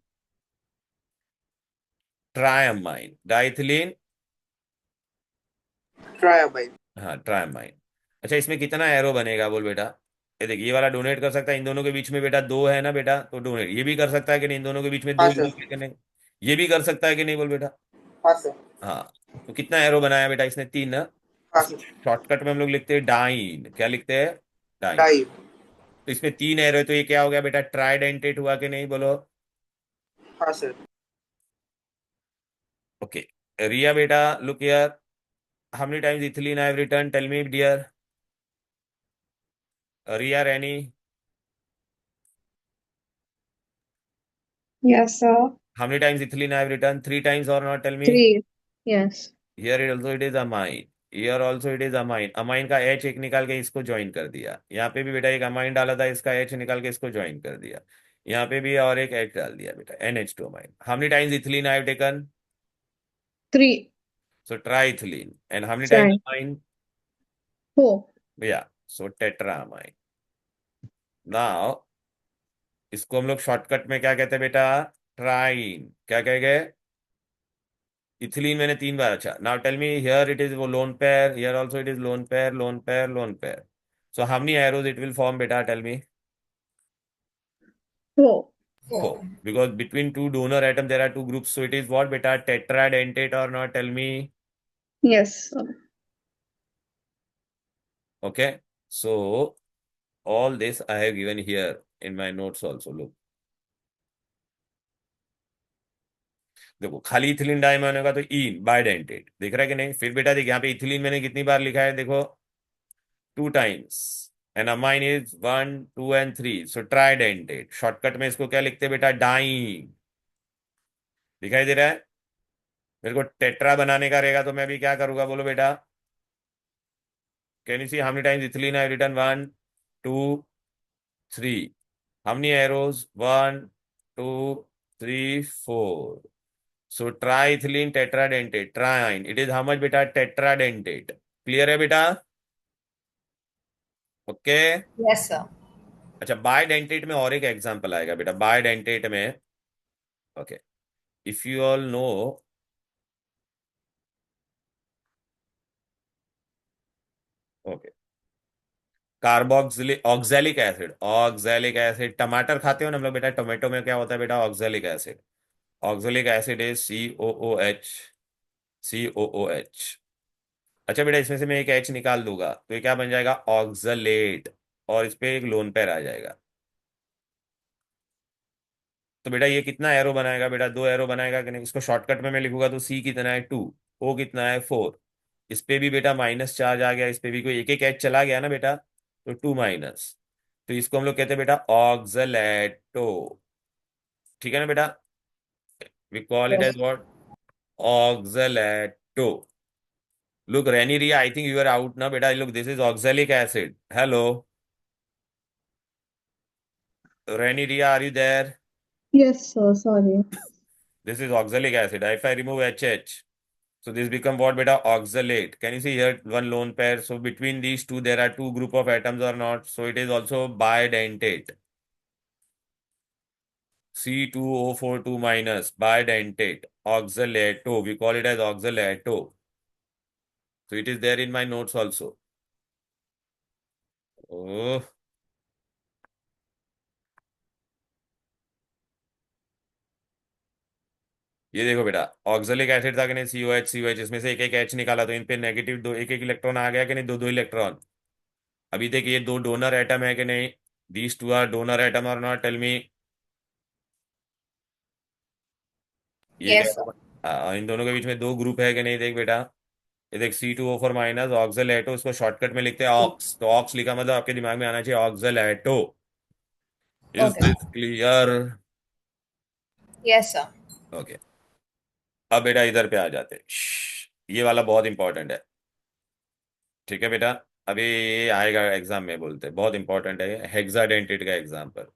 triamine. Diethylene, Triamine. हाँ, ट्रायमाइन. अच्छा, इसमें कितना एरो बनेगा बोल बेटा? ये देखिए, ये वाला डोनेट कर सकता है, इन दोनों के बीच में बेटा 2 है ना बेटा, तो डोनेट. ये भी कर सकता है कि नहीं, इन दोनों के बीच में हाँ 2 सर. है कि नहीं? ये भी कर सकता है कि नहीं बोल बेटा? हाँ सर. हाँ. तो कितना एरो बनाया बेटा इसने? 3 ना. हाँ इसको सर. शॉर्टकट में हम लोग लिखते हैं डाइन. क्या लिखते हैं? डाइन. Time. तो इसमें 3 एरो है, तो ये क्या हो गया बेटा? ट्राइडेंटेट हुआ कि नहीं बोलो? हाँ सर. ओके. रिया बेटा, look here. How many times ethylene I have written? Tell me dear. Riya Raini, Yes, sir. how many times ethylene I have written? 3 times or not? Tell me. 3. Yes. Here it also it is amine. Here also it is amine. Amine का H एक निकाल के इसको ज्वाइन कर दिया. यहाँ पे भी बेटा एक अमाइन डाला था, इसका H निकाल के इसको ज्वाइन कर दिया. यहाँ पे भी और एक H डाल दिया बेटा, NH2 amine. How many times ethylene I have taken? 3. So triethylene. And how many times Try. amine? 4. Yeah. So tetraamine. Now इसको हम लोग शॉर्टकट में क्या कहते हैं बेटा? ट्राइन. क्या कहेंगे? इथिलीन मैंने 3 बार. अच्छा, now tell me, here it is वो lone pair, here also it is lone pair, lone pair, lone pair. So how many arrows it will form बेटा? Tell me. 4. 4. 4. Because between two donor atom there are two groups, so it is what beta? Tetradentate or not? Tell me. Yes, sir. Okay, so all this I have given here in my notes also. Look, देखो, खाली इथिलीन डायमन होगा तो इन बाइडेंटेट दिख रहा है कि नहीं? फिर बेटा देख, यहाँ पे इथिलीन मैंने कितनी बार लिखा है? देखो, 2 times. And amine is 1, 2 and 3. So tridentate. Shortcut में इसको क्या लिखते हैं बेटा? डाइन. दिखाई दे रहा है? मेरे को टेट्रा बनाने का रहेगा तो मैं भी क्या करूंगा बोलो बेटा? Can you see how many times ethylene I return? 1, 2, 3. How many arrows? 1, 2, 3, 4. So triethylene tetradentate trien. It is how much बेटा? टेट्राडेंटेट. क्लियर है बेटा? ओके. Yes, sir. अच्छा, बायडेंटेट में और एक एग्जांपल आएगा बेटा. बायडेंटेट में, okay, if you all know, okay, carboxylic oxalic acid. Oxalic acid, टमाटर खाते हो ना हम लोग बेटा? टोमेटो में क्या होता है बेटा? Oxalic acid. Oxalic acid is COOH. COOH. अच्छा बेटा, इसमें से मैं एक H निकाल दूंगा तो ये क्या बन जाएगा? ऑक्सलेट. और इस पे एक लोन पेयर आ जाएगा. तो बेटा ये कितना एरो बनाएगा बेटा? 2 एरो बनाएगा कि नहीं? इसको शॉर्टकट में मैं लिखूंगा तो C कितना है? 2. O कितना है? 4. इस पे भी बेटा माइनस चार्ज आ गया, इस पे भी कोई एक एक एच चला गया ना बेटा, तो 2 माइनस. तो इसको हम लोग कहते हैं बेटा ऑक्सलेटो. ठीक है ना बेटा? We call it Yes. As what? Oxalato. Look Raini Riya, I think you are out ना बेटा. Look, this is oxalic acid. Hello Raini Riya, are you there? Yes, sir. Sorry. This is oxalic acid. If I remove HH, so this become what beta? Oxalate. Can you see here one lone pair? So between these two there are two group of atoms or not? So it is also bidentate. C2O42 minus bidentate. Oxalato. We call it as oxalato. So it is there in my notes also. Oh. ये देखो बेटा, ऑक्सैलिक एसिड था कि नहीं? COH, इसमें से एक एक H निकाला तो इन पे नेगेटिव दो, एक एक इलेक्ट्रॉन आ गया कि नहीं? दो दो इलेक्ट्रॉन. अभी तक ये 2 डोनर एटम है कि नहीं? दीज 2 आर डोनर एटम और नॉट? Tell me. ये Yes, sir. क्या? इन दोनों के बीच में 2 ग्रुप है कि नहीं? देख बेटा, ये देख C2O4 माइनस ऑक्सलेटो. इसको शॉर्टकट में लिखते हैं ऑक्स. तो ऑक्स लिखा मतलब आपके दिमाग में आना चाहिए ऑक्सलेटो. Is Okay. This clear? Yes, sir. Okay. अब बेटा इधर पे आ जाते हैं. ये वाला बहुत इंपॉर्टेंट है. ठीक है बेटा? अभी ये आएगा एग्जाम में, बोलते हैं बहुत इंपॉर्टेंट है. हेक्साडेंटेट का एग्जाम्पल.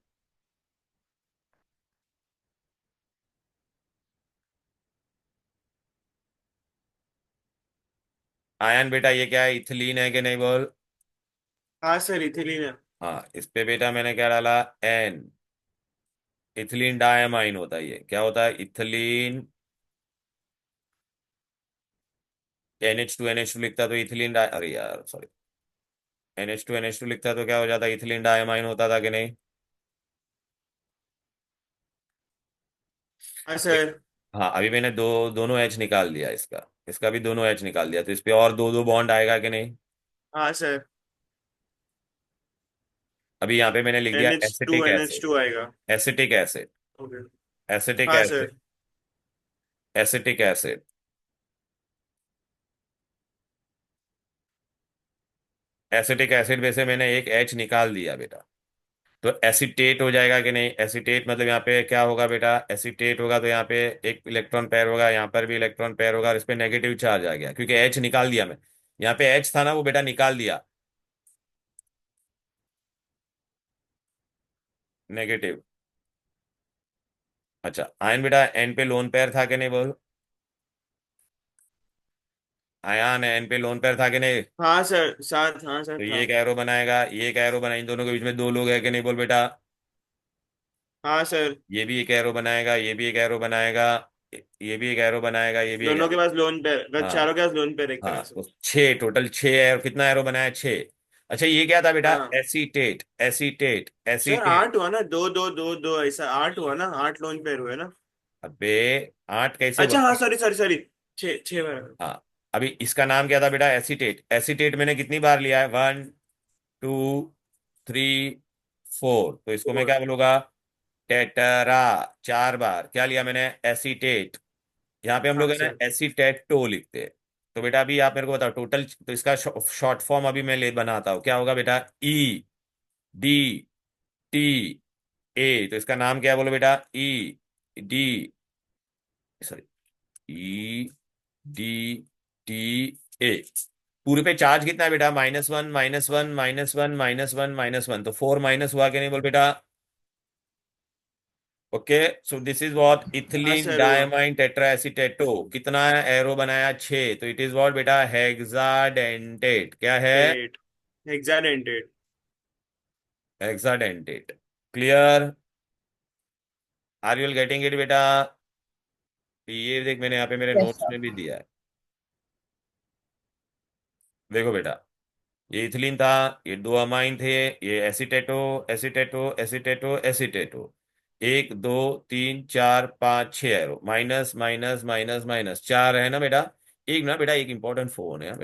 आयन बेटा ये क्या है, इथिलीन है कि नहीं बोल। हाँ सर, इथिलीन है। हाँ, इस पे बेटा मैंने क्या डाला, एन। इथिलीन डायमाइन होता है, ये क्या होता है, इथिलीन। NH2 लिखता तो इथिलीन अरे यार सॉरी, NH2 लिखता तो क्या हो जाता, इथिलीन डायमाइन होता था कि नहीं। हाँ सर। हाँ, अभी मैंने दोनों एच निकाल दिया, इसका इसका भी दोनों एच निकाल दिया, तो इस पे और दो दो बॉन्ड आएगा कि नहीं। हाँ सर। अभी यहाँ पे मैंने लिख दिया acetic N H acid. Two आएगा। Acetic acid. ओके। एसिटिक हाँ acid. Sir. Acetic acid. Acetic acid में से मैंने एक एच निकाल दिया बेटा, तो एसिटेट हो जाएगा कि नहीं। एसिटेट मतलब यहाँ पे क्या होगा बेटा, एसिटेट होगा तो यहाँ पे एक इलेक्ट्रॉन पेयर होगा, यहाँ पर भी इलेक्ट्रॉन पेयर होगा, और इस पे नेगेटिव चार्ज आ गया क्योंकि एच निकाल दिया मैं। यहाँ पे एच था ना, वो बेटा निकाल दिया, नेगेटिव। अच्छा, आयन बेटा एन पे लोन पेयर था कि नहीं बोल। आयन एन पे लोन पेयर था कि नहीं। हाँ सर, साथ, हाँ सर तो ये था। एक एरो बनाएगा, ये एक एरो बनाए, इन दोनों के बीच में दो लोग है कि नहीं बोल बेटा। हाँ सर। ये भी एक एरो बनाएगा, ये भी एक एरो बनाएगा, ये भी एक एरो बनाएगा, ये भी एक दोनों एरो। के पास लोन पे, हाँ। चारों के पास लोन पे, एक तरह हाँ, से। तो छः टोटल, छः एरो, कितना एरो बनाया, छः। अच्छा, ये क्या था बेटा, हाँ एसीटेट एसीटेट सर, एसीटेट। 8 हुआ ना, दो दो दो दो, ऐसा 8 हुआ ना, 8 लोन पेयर हुए ना। अबे, आठ कैसे अच्छा हाँ, बने। सॉरी सॉरी सॉरी, छः छः बार। हाँ, अभी इसका नाम क्या था बेटा, एसीटेट। एसीटेट मैंने कितनी बार लिया है, 1 2 3 4, तो इसको मैं फोर। क्या बोलूंगा, टेटरा। 4 बार क्या लिया मैंने, एसीटेट। यहाँ पे हम लोग हाँ है ना सर। एसीटेटो लिखते हैं। तो बेटा अभी आप मेरे को बताओ टोटल, तो इसका शॉर्ट फॉर्म अभी मैं ले बनाता हूँ, क्या होगा बेटा, EDTA। तो इसका नाम क्या है बोलो बेटा, डी, सॉरी, EDTA। पूरे पे चार्ज कितना है बेटा, -1 -1 -1 -1 -1 तो 4 माइनस हुआ कि नहीं बोल बेटा। Okay, so this is what, हाँ इथिलीन सर, हुआ। Diamine tetraacetato. कितना एरो बनाया, 6, तो इट इज व्हाट बेटा, हेक्साडेंटेट। क्या है, 8 hexadentate. Hexadentate. Clear, are you getting it बेटा। ये देख, मैंने यहाँ पे मेरे Yes, नोट्स sir. में भी दिया है, देखो बेटा, ये इथिलीन था, ये दो अमाइन थे, ये एसीटेटो एसीटेटो एसीटेटो एसीटेटो। 1 2 3 4 5 6 arrow, minus minus minus minus, 4 है ना बेटा। एक ना बेटा, एक इंपॉर्टेंट फोन है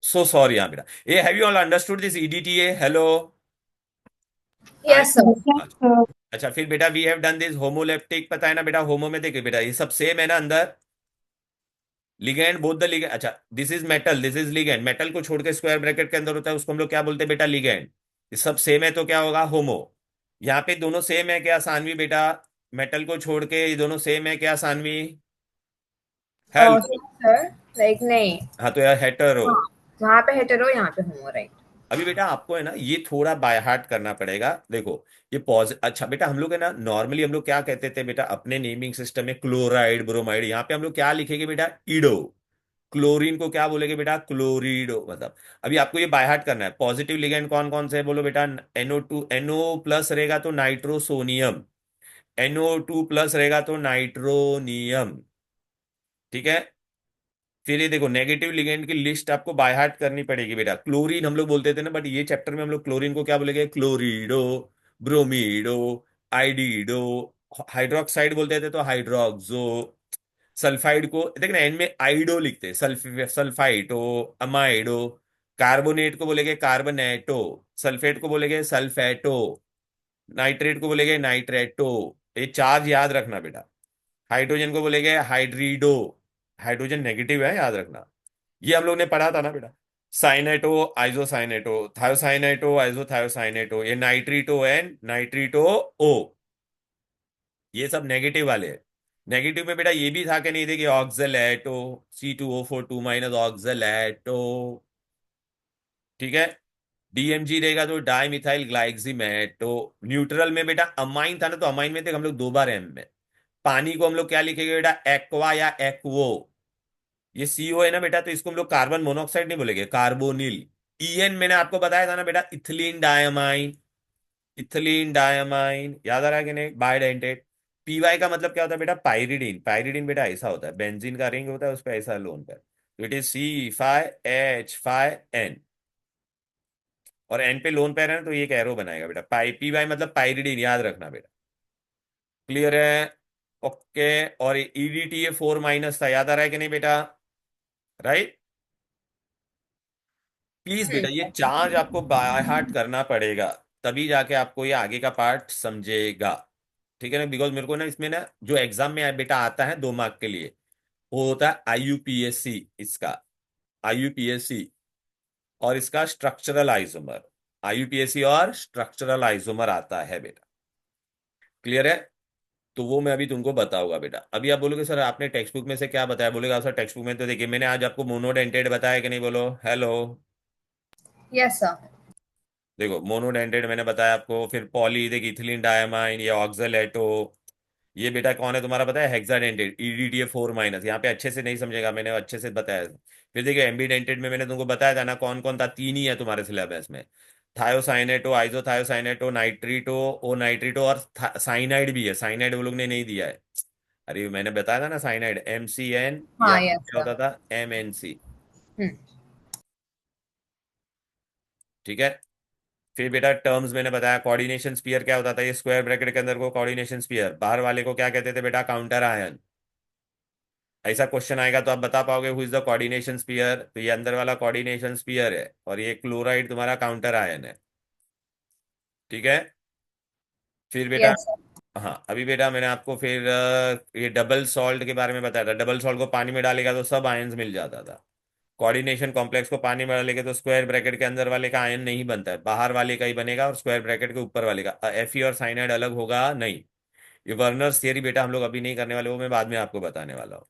So sorry हाँ बेटा. Hey, have you all understood this EDTA? Hello. Yes, sir. अच्छा अच्छा, फिर बेटा we have done this homoleptic. पता है ना बेटा, होमो में देखिए बेटा ये सब सेम है ना अंदर. Ligand both the ligand. अच्छा, this is metal, this is ligand. Metal को छोड़ के स्क्वायर ब्रैकेट के अंदर होता है, उसको हम लोग क्या बोलते हैं बेटा? लिगेंड. ये सब सेम है तो क्या होगा? होमो. यहाँ पे दोनों सेम है क्या सानवी बेटा? मेटल को छोड़ के ये दोनों सेम है क्या सानवी? हेलो. Sir, like नहीं. हाँ तो यार हेटेरो. हाँ, वहाँ पे हेटेरो, यहाँ पे होमो, राइट? अभी बेटा आपको है ना ये थोड़ा बाय हार्ट करना पड़ेगा. देखो ये अच्छा बेटा, हम लोग है ना नॉर्मली हम लोग क्या कहते थे बेटा अपने नेमिंग सिस्टम में? Chloride, bromide. यहाँ पे हम लोग क्या लिखेंगे बेटा? ईडो. क्लोरीन को क्या बोलेंगे बेटा? क्लोरीडो. मतलब अभी आपको ये बाय हार्ट करना है. पॉजिटिव लिगेंड कौन कौन से है बोलो बेटा? NO2, NO प्लस रहेगा तो नाइट्रोसोनियम. NO2 प्लस रहेगा तो नाइट्रोनियम. ठीक है. फिर ये देखो नेगेटिव लिगेंड की लिस्ट आपको बाय हार्ट करनी पड़ेगी बेटा. क्लोरीन हम लोग बोलते थे ना, बट ये चैप्टर में हम लोग क्लोरीन को क्या बोलेंगे? क्लोरीडो, ब्रोमीडो, आइडिडो. हाइड्रोक्साइड बोलते थे तो हाइड्रोक्सो. सल्फाइड को देख ना एंड में आइडो लिखते हैं. सल्फाइटो, अमाइडो. कार्बोनेट को बोलेंगे कार्बनेटो. सल्फेट को बोलेंगे सल्फेटो. नाइट्रेट को बोलेंगे नाइट्रेटो. ये चार्ज याद रखना बेटा. हाइड्रोजन को बोलेंगे हाइड्रीडो. हाइड्रोजन नेगेटिव है, याद रखना. ये हम लोग ने पढ़ा था ना बेटा. साइनेटो, आइसोसाइनेटो, थायोसाइनेटो, आइसोथायोसाइनेटो. ये नाइट्रीटो एन, नाइट्रीटो ओ. ये सब नेगेटिव वाले हैं. नेगेटिव में बेटा ये भी था कि नहीं? देखिए ऑक्सलेटो, C2O4 2 माइनस ऑक्सलेटो. ठीक है. DMG रहेगा तो डाई मिथाइल ग्लाइक्सिमेटो. न्यूट्रल में बेटा अमाइन था ना, तो अमाइन में थे हम लोग दो बार एम में. पानी को हम लोग क्या लिखेंगे बेटा? एक्वा या एक्वो. ये CO है ना बेटा, तो इसको हम लोग कार्बन मोनोऑक्साइड नहीं बोलेंगे, कार्बोनिल. EN मैंने आपको बताया था ना बेटा, इथिलीन डायमाइन. इथिलीन डायमाइन याद आ रहा है कि नहीं? बाइडेंटेट. PY का मतलब क्या होता है बेटा? पायरिडीन. पायरिडीन बेटा ऐसा होता है, बेंजीन का रिंग होता है उस पर ऐसा लोन पर. तो इट इज C5H5N. और N पे लोन पैर है ना, तो ये एक एरो बनाएगा बेटा. PY मतलब पायरिडीन, याद रखना बेटा. क्लियर है? ओके. और EDTA 4- था, याद आ रहा है कि नहीं बेटा? राइट. प्लीज बेटा ये चार्ज आपको बाय हार्ट करना पड़ेगा, तभी जाके आपको ये आगे का पार्ट समझेगा. ठीक है ना? बिकॉज मेरे को ना इसमें ना जो एग्जाम में बेटा आता है 2 मार्क के लिए, वो होता है IUPAC. इसका IUPAC और इसका स्ट्रक्चरल आइसोमर. IUPAC और स्ट्रक्चरल आइसोमर आता है बेटा. क्लियर है? तो वो मैं अभी तुमको बताऊंगा बेटा. अभी आप बोलोगे सर आपने टेक्स्ट बुक में से क्या बताया? बोलेगा सर टेक्स्ट बुक में तो देखिए मैंने आज आपको मोनोडेंटेड बताया कि नहीं? बोलो हेलो. Yes, sir. देखो मोनोडेंटेड मैंने बताया आपको. फिर पॉली देखिए इथिलीन डायमाइन, ये ऑक्सलेटो. ये बेटा कौन है तुम्हारा पता है? हेक्साडेंटेड. EDTA 4-. यहाँ पे अच्छे से नहीं समझेगा, मैंने अच्छे से बताया. फिर देखिए एम्बीडेंटेड में मैंने तुमको बताया था ना कौन कौन था? 3 ही है तुम्हारे सिलेबस में. थायोसाइनेटो, आइसोथायोसाइनेटो, नाइट्रीटो, ओ नाइट्रीटो और साइनाइड भी है. साइनाइड वो लोग ने नहीं दिया है. अरे मैंने बताया था ना साइनाइड MCN या हाँ, yes, क्या sir. होता था? MNC. Hmm. ठीक है. फिर बेटा टर्म्स मैंने बताया. कोऑर्डिनेशन स्फीयर क्या होता था? ये स्क्वायर ब्रैकेट के अंदर को कोऑर्डिनेशन स्फीयर. बाहर वाले को क्या कहते थे बेटा? Counter ion. ऐसा क्वेश्चन आएगा तो आप बता पाओगे who is the coordination sphere? तो ये अंदर वाला कोऑर्डिनेशन स्फीयर है और ये क्लोराइड तुम्हारा काउंटर आयन है. ठीक है. फिर बेटा Yes, sir. हाँ अभी बेटा मैंने आपको फिर ये डबल सॉल्ट के बारे में बताया था. डबल सॉल्ट को पानी में डालेगा तो सब आयन्स मिल जाता था. कोऑर्डिनेशन कॉम्प्लेक्स को पानी में डालेंगे तो स्क्वायर ब्रैकेट के अंदर वाले का आयन नहीं बनता है, बाहर वाले का ही बनेगा, और स्क्वायर ब्रैकेट के ऊपर वाले का. Fe और साइनाइड अलग होगा नहीं. ये वर्नर्स थियरी बेटा हम लोग अभी नहीं करने वाले, वो मैं बाद में आपको बताने वाला हूँ.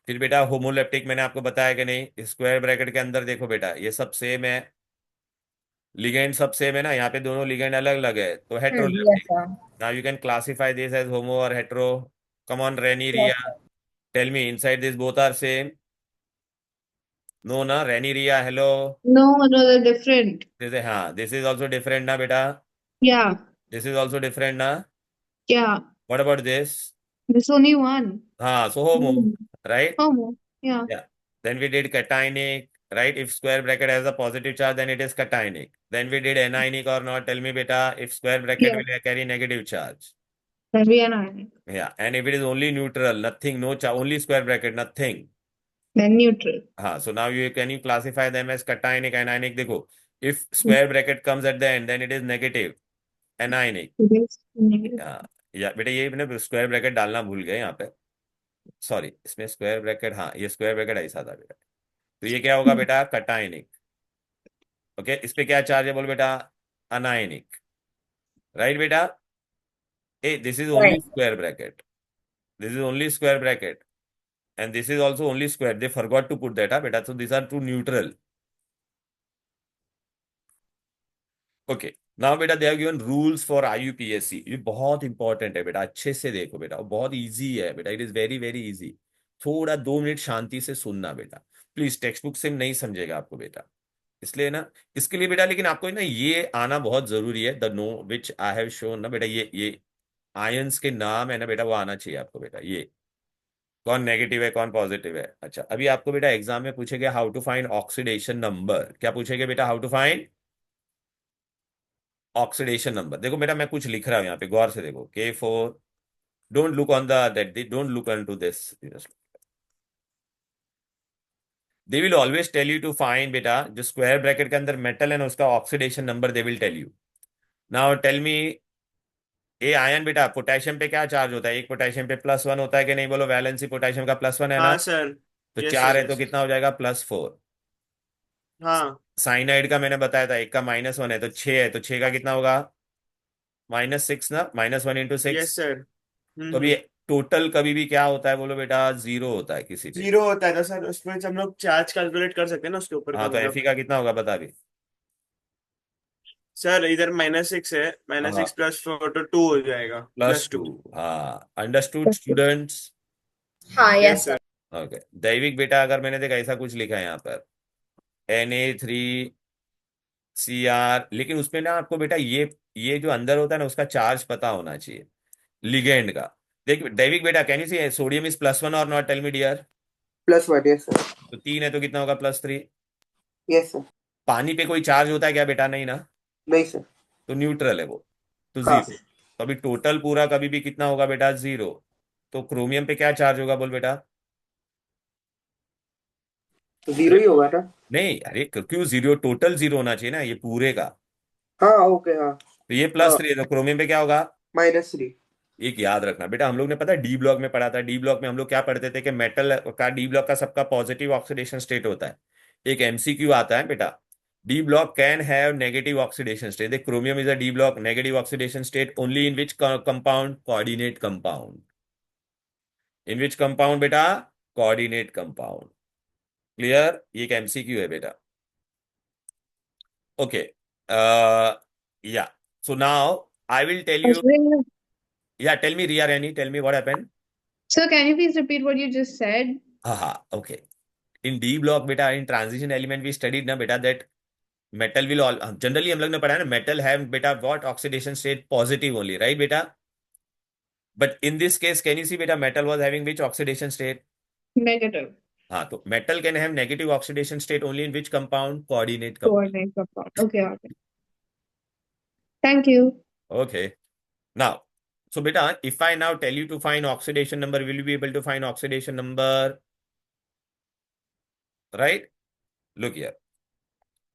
फिर बेटा होमोलेप्टिक मैंने आपको बताया कि नहीं? स्क्वायर ब्रैकेट के अंदर देखो बेटा ये सब सेम है. लिगेंड सब सेम है ना. यहाँ पे दोनों लिगेंड अलग अलग है तो Yes, heteroleptic. sir. Now you can classify this as homo और hetero. Come on Renee Yes, Riya, sir. Tell me inside this both are same? No ना? Renee Riya hello. No, no, they're different. This हाँ दिस इज ऑल्सो डिफरेंट ना बेटा? Yeah, this is also different ना? yeah. What about this? There's only one. हाँ so homo. Hmm. Right. Homo. Yeah. Yeah. Then we did cationic, right? If square bracket has a positive charge, then it is cationic. Then we did anionic or not. Tell me, beta, if square bracket Yes. will carry negative charge. That'll be an ionic. Yeah. And if it is only neutral, nothing, no charge, only square bracket, nothing. Then neutral. हाँ, so now you can you classify them as cationic, anionic? देखो, if square bracket comes at the end then it is negative, anionic. It is negative. या बेटा ये मैंने स्क्वायर ब्रैकेट डालना भूल गए यहाँ पे, सॉरी, इसमें स्क्वायर ब्रैकेट, हाँ ये स्क्वायर ब्रैकेट ऐसा था बेटा। तो ये क्या होगा बेटा? cationic। ओके, इस पे क्या चार्ज है बोल बेटा? अनायनिक। राइट बेटा? A this is only Right. Square bracket, this is only square bracket, and this is also only square. They forgot to put that, beta. So these are two neutral. Okay. Now बेटा they have given rules for IUPAC. ये बहुत इंपॉर्टेंट है बेटा, अच्छे से देखो बेटा, बहुत इजी है बेटा, it is very very easy. थोड़ा 2 मिनट शांति से सुनना बेटा, प्लीज, टेक्स्ट बुक से नहीं समझेगा आपको बेटा, इसलिए ना, इसके लिए बेटा, लेकिन आपको ना ये आना बहुत जरूरी है, the know which I have shown ना बेटा, ये आयंस के नाम है ना बेटा, वो आना चाहिए आपको बेटा, ये कौन नेगेटिव है कौन पॉजिटिव है। अच्छा, अभी आपको बेटा एग्जाम में पूछेंगे how to find oxidation number. क्या पूछेंगे बेटा? How to find oxidation number. देखो बेटा, मैं कुछ लिख रहा हूं यहाँ पे, गौर से देखो, K4, don't look on the that, don't look on to this, they will always tell you to find बेटा, जो स्क्वायर ब्रैकेट के अंदर मेटल है ना, उसका oxidation number they will tell you. Now tell me, a ion बेटा, पोटेशियम पे क्या चार्ज होता है? एक पोटेशियम पे +1 होता है कि नहीं? बोलो, वैलेंसी पोटेशियम का +1 है ना? हाँ सर। तो यस 4 सर, है तो यस। कितना हो जाएगा? +4। हाँ। साइनाइड का मैंने बताया था, एक का -1 है तो 6 है, तो 6 का कितना होगा? -6 ना, -1 × 6। Yes sir. तो अभी टोटल कभी भी क्या होता है बोलो बेटा? 0 होता है किसी पे। 0 होता है तो सर उसमें से हम लोग चार्ज कैलकुलेट कर सकते हैं ना उसके ऊपर हाँ, का, तो मतलब। Fe का कितना होगा बता भी। सर इधर -6 है, -6 हाँ, +4 तो 2 हो जाएगा, +2। +2। हाँ, अंडरस्टूड स्टूडेंट्स? हाँ, yes yes sir. Sir. Okay, दैविक बेटा, अगर मैंने देखा ऐसा कुछ लिखा है यहाँ पर, Na3Cr, लेकिन उसमें ना आपको बेटा ये जो अंदर होता है ना, उसका चार्ज पता होना चाहिए, लिगेंड का। देख दैविक बेटा, can you see sodium is +1 और not? Tell me dear. +1, yes sir. तो 3 है तो कितना होगा? +3। Yes sir. पानी पे कोई चार्ज होता है क्या बेटा? नहीं ना, नहीं सर. तो न्यूट्रल है वो, तो हाँ 0। तो अभी टोटल पूरा कभी भी कितना होगा बेटा? 0। तो क्रोमियम पे क्या चार्ज होगा बोल बेटा? तो 0 ही होगा ना. नहीं, अरे क्यों 0? टोटल 0 होना चाहिए ना, ये पूरे का। हाँ ओके हाँ. तो ये +3 है तो क्रोमियम पे क्या होगा? -3. एक याद रखना बेटा, हम लोग ने पता डी ब्लॉक में पढ़ा था, डी ब्लॉक में हम लोग क्या पढ़ते थे कि मेटल का डी ब्लॉक का सबका पॉजिटिव ऑक्सीडेशन स्टेट होता है। एक एमसीक्यू आता है बेटा, D block can have negative oxidation state. देख, chromium is a D block, negative oxidation state only in which compound? Coordinate compound. In which compound बेटा? Coordinate compound. क्लियर? ये एक एमसीक्यू है बेटा। Okay, yeah, so now I will tell you, Sir, yeah tell me Riya Renee, tell me what happened. sir, can you please repeat what you just said? हाँ हाँ, ओके। इन डी ब्लॉक बेटा, in transition element we studied ना बेटा, that metal will all, generally हम लोग ने पढ़ा है ना, मेटल हैव बेटा what? Oxidation state positive only, right बेटा? But in this case can you see बेटा, metal was having which oxidation state? Negative. हाँ, तो metal can have negative oxidation state only in which compound? Coordinate compound. Coordinate compound. Okay, okay. Thank you. Okay, now, so beta, if I now tell you to find oxidation number, will you be able to find oxidation number? Right? Look here.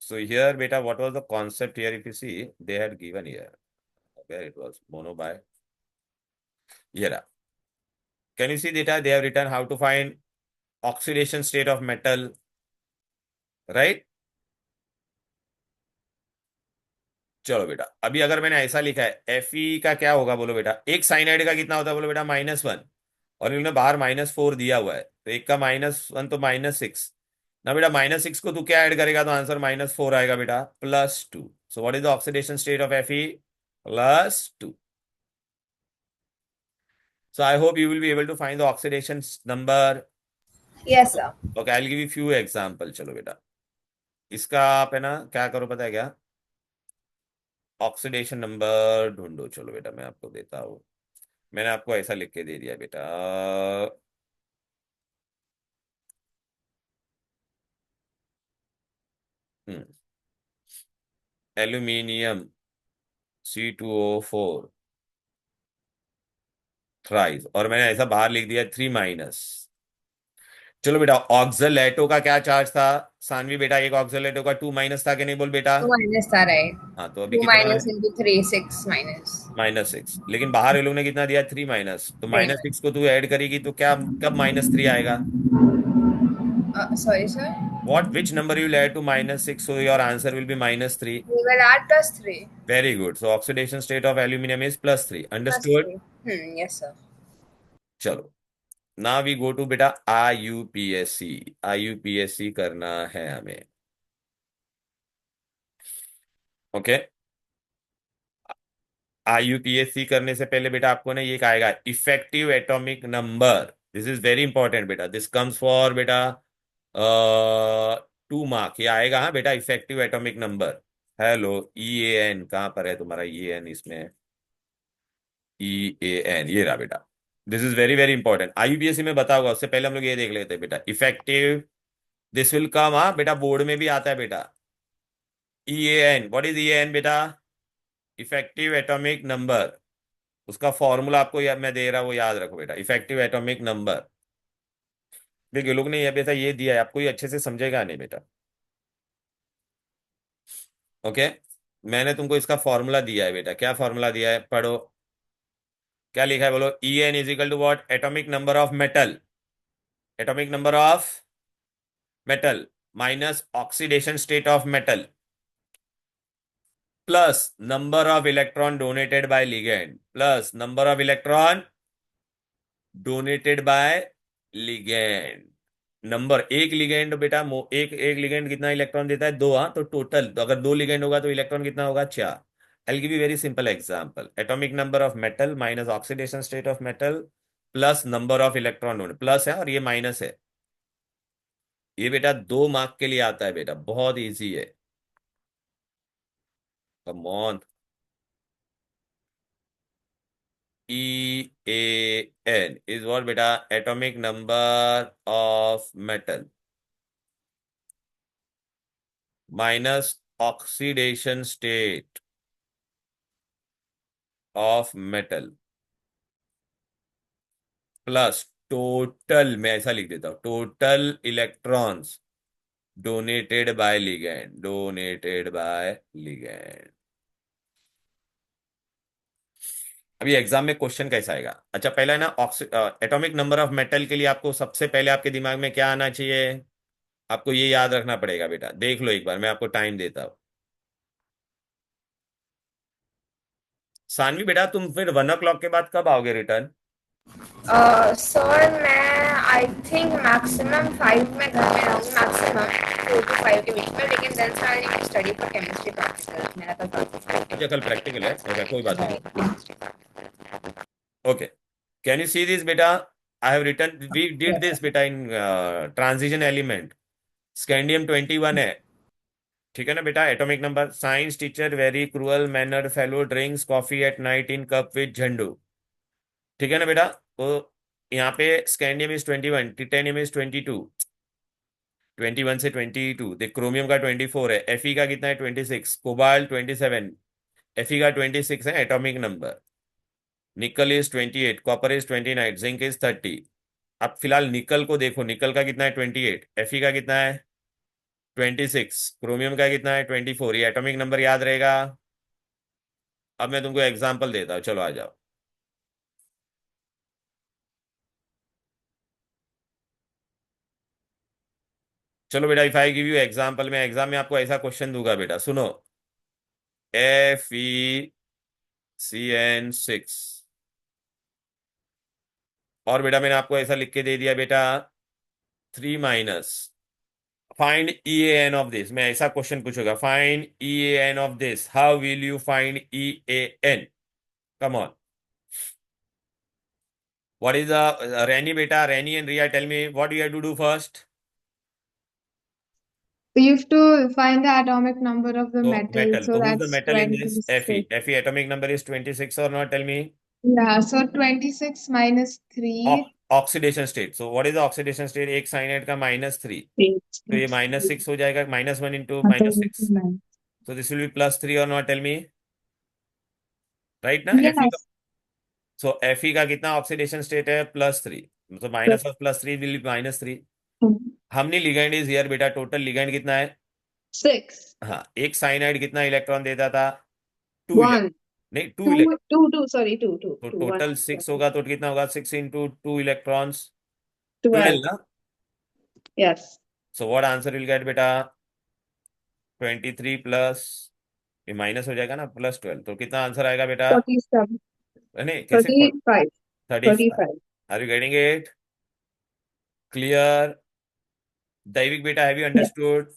So here, beta, what was the concept here? If you see, they had given here where it was mono by. Here, can you see data? They have written how to find oxidation state of metal, right? चलो बेटा, अभी अगर मैंने ऐसा लिखा है, Fe का क्या होगा बोलो बेटा? एक साइनाइड का कितना होता है बोलो बेटा? -1। और इन्होंने बाहर -4 दिया हुआ है, तो एक का -1 तो -6 ना बेटा। -6 को तू क्या ऐड करेगा तो आंसर -4 आएगा बेटा, +2। So what is the oxidation state of Fe? +2। So I hope you will be able to find the oxidation number. Yes sir. Okay, I will give you few example. चलो बेटा, इसका आप है ना क्या करो पता है क्या? ऑक्सीडेशन नंबर ढूंढो। चलो बेटा, मैं आपको देता हूँ, मैंने आपको ऐसा लिख के दे दिया बेटा। एल्यूमिनियम C2O4 थ्राइस, और मैंने ऐसा बाहर लिख दिया 3-। चलो बेटा, ऑक्सलेटो का क्या चार्ज था सानवी बेटा? एक ऑक्सलेटो का 2 माइनस था कि नहीं, बोल बेटा? 2 minus था, right? हाँ, तो अभी 2 कितना है? minus into 3, 6 minus. -6। लेकिन बाहर ये लोग ने कितना दिया? 3 माइनस। तो 3 -6 को तू ऐड करेगी तो क्या, कब -3 आएगा? sorry, sir. Which number you will add to -6, so your answer will be -3? We will add plus 3. Very good. So oxidation state of aluminum is +3. Plus Understood? 3. Yes, sir. चलो, now we go to बेटा IUPAC। IUPAC करना है हमें। ओके, IUPAC करने से पहले बेटा आपको ना ये आएगा effective atomic number. This is very important बेटा, दिस कम्स फॉर बेटा 2 मार्क। ये आएगा, हाँ बेटा, effective atomic number. Hello, EAN कहाँ पर है तुम्हारा? EAN इसमें, EAN ये रहा बेटा। This is very very important, IUPAC में बताओगा। उससे पहले हम लोग ये देख लेते हैं बेटा, इफेक्टिव, दिस विल कम, हाँ बेटा, बोर्ड में भी आता है बेटा। EAN, व्हाट इज EAN बेटा? Effective atomic number. उसका फॉर्मूला आपको मैं दे रहा हूं, वो याद रखो बेटा, इफेक्टिव एटॉमिक नंबर। देखिए लोग ने ये बेटा ये दिया है आपको, ये अच्छे से समझेगा नहीं बेटा। ओके, मैंने तुमको इसका फॉर्मूला दिया है बेटा। क्या फॉर्मूला दिया है, पढ़ो। क्या लिखा है बोलो? EN is equal to what? Atomic number of metal, atomic number of metal minus oxidation state of metal plus number of electron donated by ligand, plus number of electron donated by ligand. Number, एक लिगेंड बेटा, एक एक लिगेंड कितना इलेक्ट्रॉन देता है? 2। हाँ, तो टोटल, तो अगर 2 लिगेंड होगा तो इलेक्ट्रॉन कितना होगा? 4। I give you very simple example, atomic number of metal minus oxidation state of metal plus number of electron donate, plus है और ये माइनस है। ये बेटा 2 मार्क के लिए आता है बेटा, बहुत इजी है। Come on. EAN is what बेटा? Atomic number of metal minus oxidation state of metal plus total, मैं ऐसा लिख देता हूं, total electrons donated by ligand, donated by ligand. अभी एग्जाम में क्वेश्चन कैसा आएगा? अच्छा, पहला है ना, एटॉमिक नंबर ऑफ मेटल के लिए आपको सबसे पहले आपके दिमाग में क्या आना चाहिए? आपको ये याद रखना पड़ेगा बेटा। देख लो एक बार, मैं आपको टाइम देता हूं। सानवी बेटा, तुम फिर 1 o'clock के बाद कब आओगे रिटर्न? सर मैं आई थिंक मैक्सिमम 5 में घर में रहूँगी, मैक्सिमम 4 to 5 के बीच में, लेकिन देन से I need to study for chemistry practical. मेरा कल प्रैक्टिकल अच्छा, कल प्रैक्टिकल है, ओके, कोई बात नहीं। Okay, can you see this बेटा? I have written, we did this बेटा इन ट्रांजिशन एलिमेंट। स्कैंडियम 21 है, ठीक है ना बेटा? Atomic number, science teacher very cruel mannered fellow drinks coffee at night in cup with Zandu, ठीक है ना बेटा? तो यहाँ पे स्कैंडियम इज 21, टिटेनियम इज 22, 21 से 22, देख क्रोमियम का 24 है, Fe का कितना है? 26, कोबाल्ट 27, Fe का 26 है एटॉमिक नंबर, निकल is 28, copper is 29, zinc is 30। अब फिलहाल निकल को देखो, निकल का कितना है? 28, Fe का कितना है? 26, क्रोमियम का कितना है? 24। ये एटॉमिक नंबर याद रहेगा? अब मैं तुमको एग्जांपल देता हूँ, चलो आ जाओ। चलो बेटा, if I give you example, मैं एग्जाम में आपको ऐसा क्वेश्चन दूंगा बेटा, सुनो। FeCN6, और बेटा मैंने आपको ऐसा लिख के दे दिया बेटा 3 minus, find EAN of this. मैं ऐसा क्वेश्चन पूछूंगा, find EAN of this, how will you find EAN? Come on, what is the Renee बेटा, Renee and Riya, tell me what you have to do first? We have to find the atomic number of the So metal. metal, So so who's the that's metal in this? 26. Fe atomic number is 26 or not? Tell me. Yeah, so 26 minus 3. Oxidation state, so what is the oxidation state? एक साइनाइड का -3, 8. तो ये -6 हो जाएगा, -1 into -6, so this will be +3 or not? Tell me, right ना? Fe का, Yes. so Fe का कितना ऑक्सीडेशन स्टेट है? +3, तो माइनस ऑफ +3 विल बी -3। हमने लिगेंड इज हियर बेटा, टोटल लिगेंड कितना है? 6. हाँ, एक साइनाइड कितना इलेक्ट्रॉन देता था? 2 1. इलेक्ट्रॉन, नहीं 2 2. इलेक्ट्रॉन। 2. 2. Sorry. 2. 2. तो 2. 1. टोटल 6 होगा तो कितना होगा? 6 इंटू 2 इलेक्ट्रॉन्स, 12 12. ना? Yes. So what answer will get बेटा? 23 प्लस, ये माइनस हो जाएगा ना, प्लस 12, तो कितना आंसर आएगा बेटा? 47. नहीं कैसे? 35. 35। 35. Are you getting it? Clear? Daivik बेटा, have you Yes. Understood?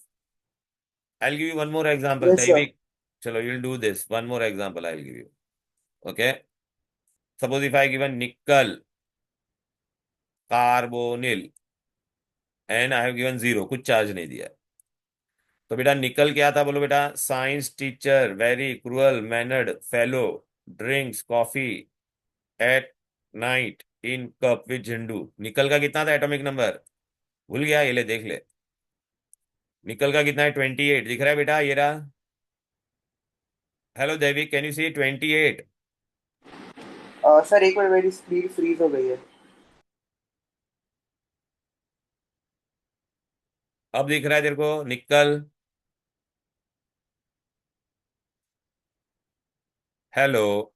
I will give you one more example Yes, sir. Daivik. चलो you will do this, one more example I will give you. Okay, suppose if I given nickel carbonyl and I have given 0, कुछ चार्ज नहीं दिया, तो बेटा निकल क्या था बोलो बेटा? Science teacher very cruel mannered fellow drinks coffee at night in cup with Zandu. Nickel का कितना था एटॉमिक नंबर? भूल गया? ये ले देख ले, निकल का कितना है? 28 दिख रहा है बेटा, ये रहा। Hello Devik, can you see 28? Sir एक मिनट, मेरी स्क्रीन फ्रीज हो गई है। अब दिख रहा है तेरे को निकल? हेलो,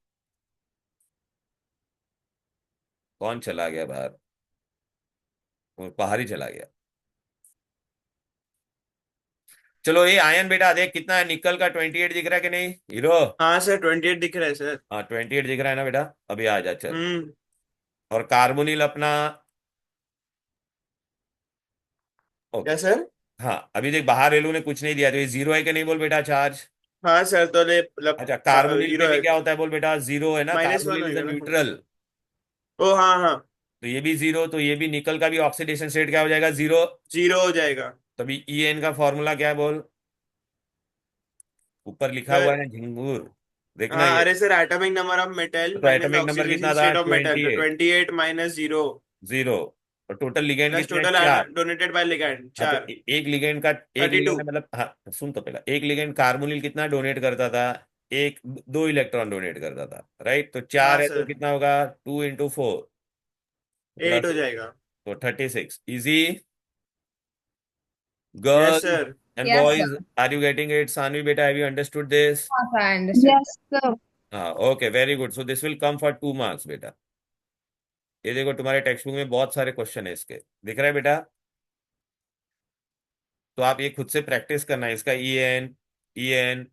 कौन चला गया बाहर? वो बाहर ही चला गया। चलो ये आयन बेटा देख कितना है, निकल का 28 दिख रहा है कि नहीं हीरो? हाँ सर 28 दिख रहा है सर। हाँ 28 दिख रहा है ना बेटा, अभी आ जा चल। हम्म। और कार्बोनिल अपना, ओके। क्या सर? हाँ अभी देख बाहर रेलू ने कुछ नहीं दिया, तो ये 0 है कि नहीं बोल बेटा चार्ज? हाँ सर तो ले मतलब अच्छा, कार्बोनिल में जीरो भी है। क्या होता है बोल बेटा? 0 है ना, -1 कार्बोनिल इज अ होएगा ना। न्यूट्रल। ओ हाँ हाँ। तो ये भी 0, तो ये भी निकल का भी ऑक्सीडेशन स्टेट क्या हो जाएगा? 0। 0 हो जाएगा। तभी ई एन का फॉर्मूला क्या है बोल? ऊपर लिखा हुआ है सर ना, झिंगूर, देखना हाँ, ये। अरे sir atomic number of metal तो माइनस एटॉमिक नंबर ऑक्सीडेशन कितना था? स्टेट ऑफ मेटल, तो 28। 28 माइनस 0 0। और टोटल लिगेंड प्लस कितना है? टोटल 4। डोनेटेड बाय लिगैंड हाँ तो 4। एक लिगेंड का, एक 32। लिगेंड है मतलब, हाँ सुन तो पहला, एक लिगेंड कार्बोनिल कितना डोनेट करता था? एक, 2 इलेक्ट्रॉन डोनेट करता था, राइट? तो हाँ 4 है तो सर कितना होगा? 2 इंटू 4 8 प्लस, हो जाएगा। तो 36। Easy? Yes girl sir. And Yes, sir. Boys, are you getting it? Sanvi बेटा, हैव यू understood this? Yes, I understood. Yes, sir. हाँ okay, very good. So this will come for 2 marks बेटा। ये देखो तुम्हारे टेक्स्ट बुक में बहुत सारे क्वेश्चन है इसके, दिख रहा है बेटा? तो आप ये खुद से प्रैक्टिस करना है इसका। E N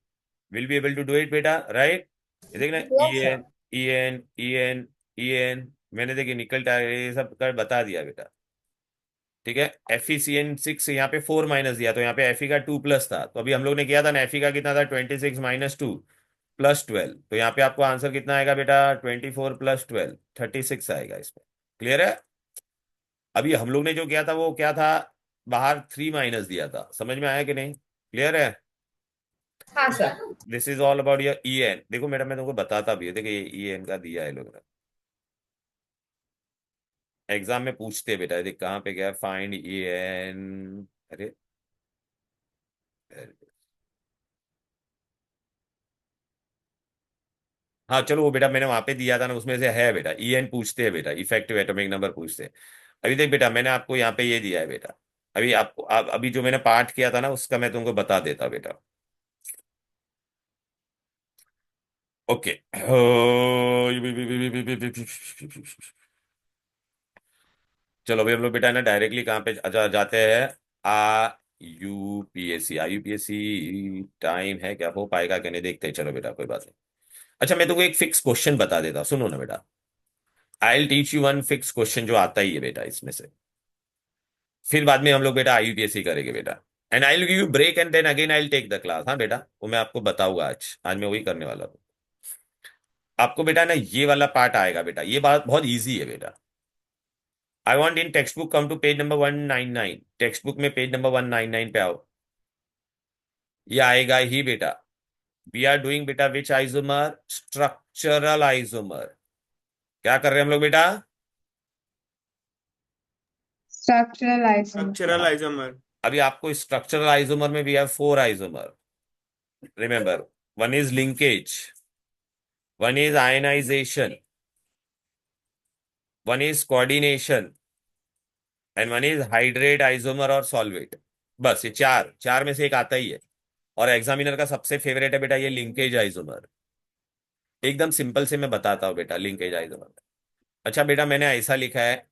will be able to do it बेटा, राइट? ये देखना, E Yes, sir. N E N E N E N, मैंने देखिए निकल टायर ये सब कर बता दिया बेटा, ठीक है? FeCN6 यहाँ पे 4 माइनस दिया, तो यहाँ पे Fe का 2 प्लस था, तो अभी हम लोग ने किया था ना, Fe का कितना था? 26 माइनस 2 प्लस 12, तो यहाँ पे आपको आंसर कितना आएगा बेटा? 24 प्लस 12, 36 आएगा इसमें। क्लियर है? अभी हम लोग ने जो किया था वो क्या था? बाहर 3 माइनस दिया था, समझ में आया कि नहीं? क्लियर है? हाँ sir. This is all about your E N. देखो मैडम मैं तुमको बताता भी है, देखो ये ई एन का दिया है लोग ने, एग्जाम में पूछते हैं बेटा, देख कहाँ पे गया, फाइंड ई एन, अरे हाँ चलो वो बेटा मैंने वहां पे दिया था ना, उसमें से है बेटा, ई एन पूछते हैं बेटा, इफेक्टिव एटॉमिक नंबर पूछते हैं। अभी देख बेटा मैंने आपको यहाँ पे ये दिया है बेटा, अभी आपको अभी जो मैंने पाठ किया था ना उसका मैं तुमको बता देता बेटा। ओके, चलो अभी हम लोग बेटा ना डायरेक्टली कहाँ पे जाते हैं? यूपीएससी। यूपीएससी टाइम है क्या, हो पाएगा कि नहीं देखते हैं, चलो बेटा कोई बात नहीं। अच्छा मैं तुमको एक फिक्स क्वेश्चन बता देता, सुनो ना बेटा, I will teach you one fix question जो आता ही है बेटा इसमें से, फिर बाद में हम लोग बेटा यूपीएससी करेंगे बेटा, and I will give you break and then again I will take the class. हाँ बेटा, वो मैं आपको बताऊंगा, आज आज मैं वही करने वाला हूँ। आपको बेटा ना ये वाला पार्ट आएगा बेटा, ये बात बहुत ईजी है बेटा। I want in text book come to page number 199, text book में पेज नंबर 199 पे आओ, ये आएगा ही बेटा। वी आर डूइंग बेटा विच आइसोमर? Structural isomer. क्या कर रहे हैं हम लोग बेटा? Structural isomer. स्ट्रक्चरल हाँ, आइसोमर। अभी आपको स्ट्रक्चरल आइसोमर में we have 4 isomer, remember, one is linkage, one is ionization, one is coordination and one is hydrate, isomer और सॉल्वेट। बस ये चार चार में से एक आता ही है। और एग्जामिनर का सबसे फेवरेट है बेटा ये लिंकेज आइसोमर। एकदम सिंपल से मैं बताता हूँ बेटा लिंकेज आइसोमर। अच्छा बेटा मैंने ऐसा लिखा है,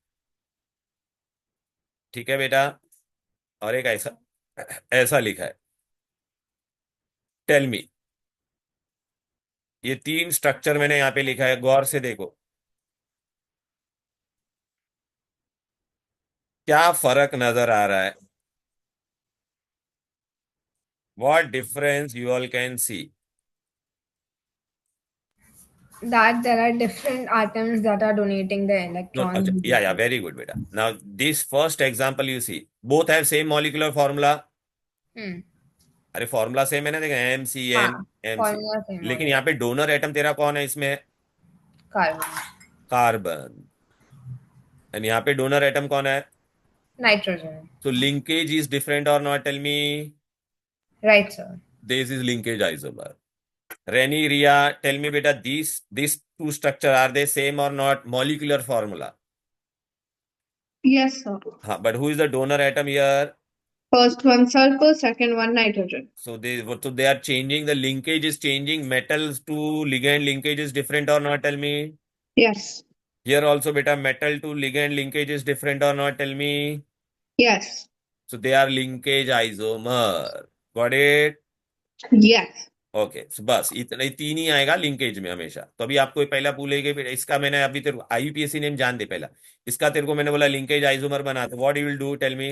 ठीक है बेटा, और एक ऐसा ऐसा लिखा है। टेल मी, ये तीन स्ट्रक्चर मैंने यहाँ पे लिखा है, गौर से देखो क्या फर्क नजर आ रहा है। What difference you all can see. That there are different atoms that are donating the No, electrons. yeah, very good, beta. Now, this first example you see, both have same molecular formula. Hmm. अरे फॉर्मूला सेम है ना, देखो हाँ, MCN formula same हो लेकिन गया. यहाँ पे डोनर एटम तेरा कौन है इसमें? Carbon. कार्बन। एंड यहाँ पे डोनर एटम कौन है? Nitrogen. So linkage is different or not? Tell me. Right, sir. This is linkage isomer. Reni, Ria, tell me, beta, these two structure are they same or not? Molecular formula. Yes, sir. But who is the donor atom here? First one sulfur, second one nitrogen. So they are changing, the linkage is changing. Metals to ligand linkage is different or not? Tell me. Yes. Here also, beta, metal to ligand linkage is different or not? Tell me. Yes. So they are linkage isomer. Got it? Yes. Okay बस इतना ही, तीन ही आएगा लिंकेज में हमेशा। तो अभी आपको पहला पूछेगा बेटा, इसका मैंने अभी तेरे को आईयूपीएससी नेम जान दे पहला, इसका तेरे को मैंने बोला लिंकेज आइसोमर बना, तो what you will do? Tell me.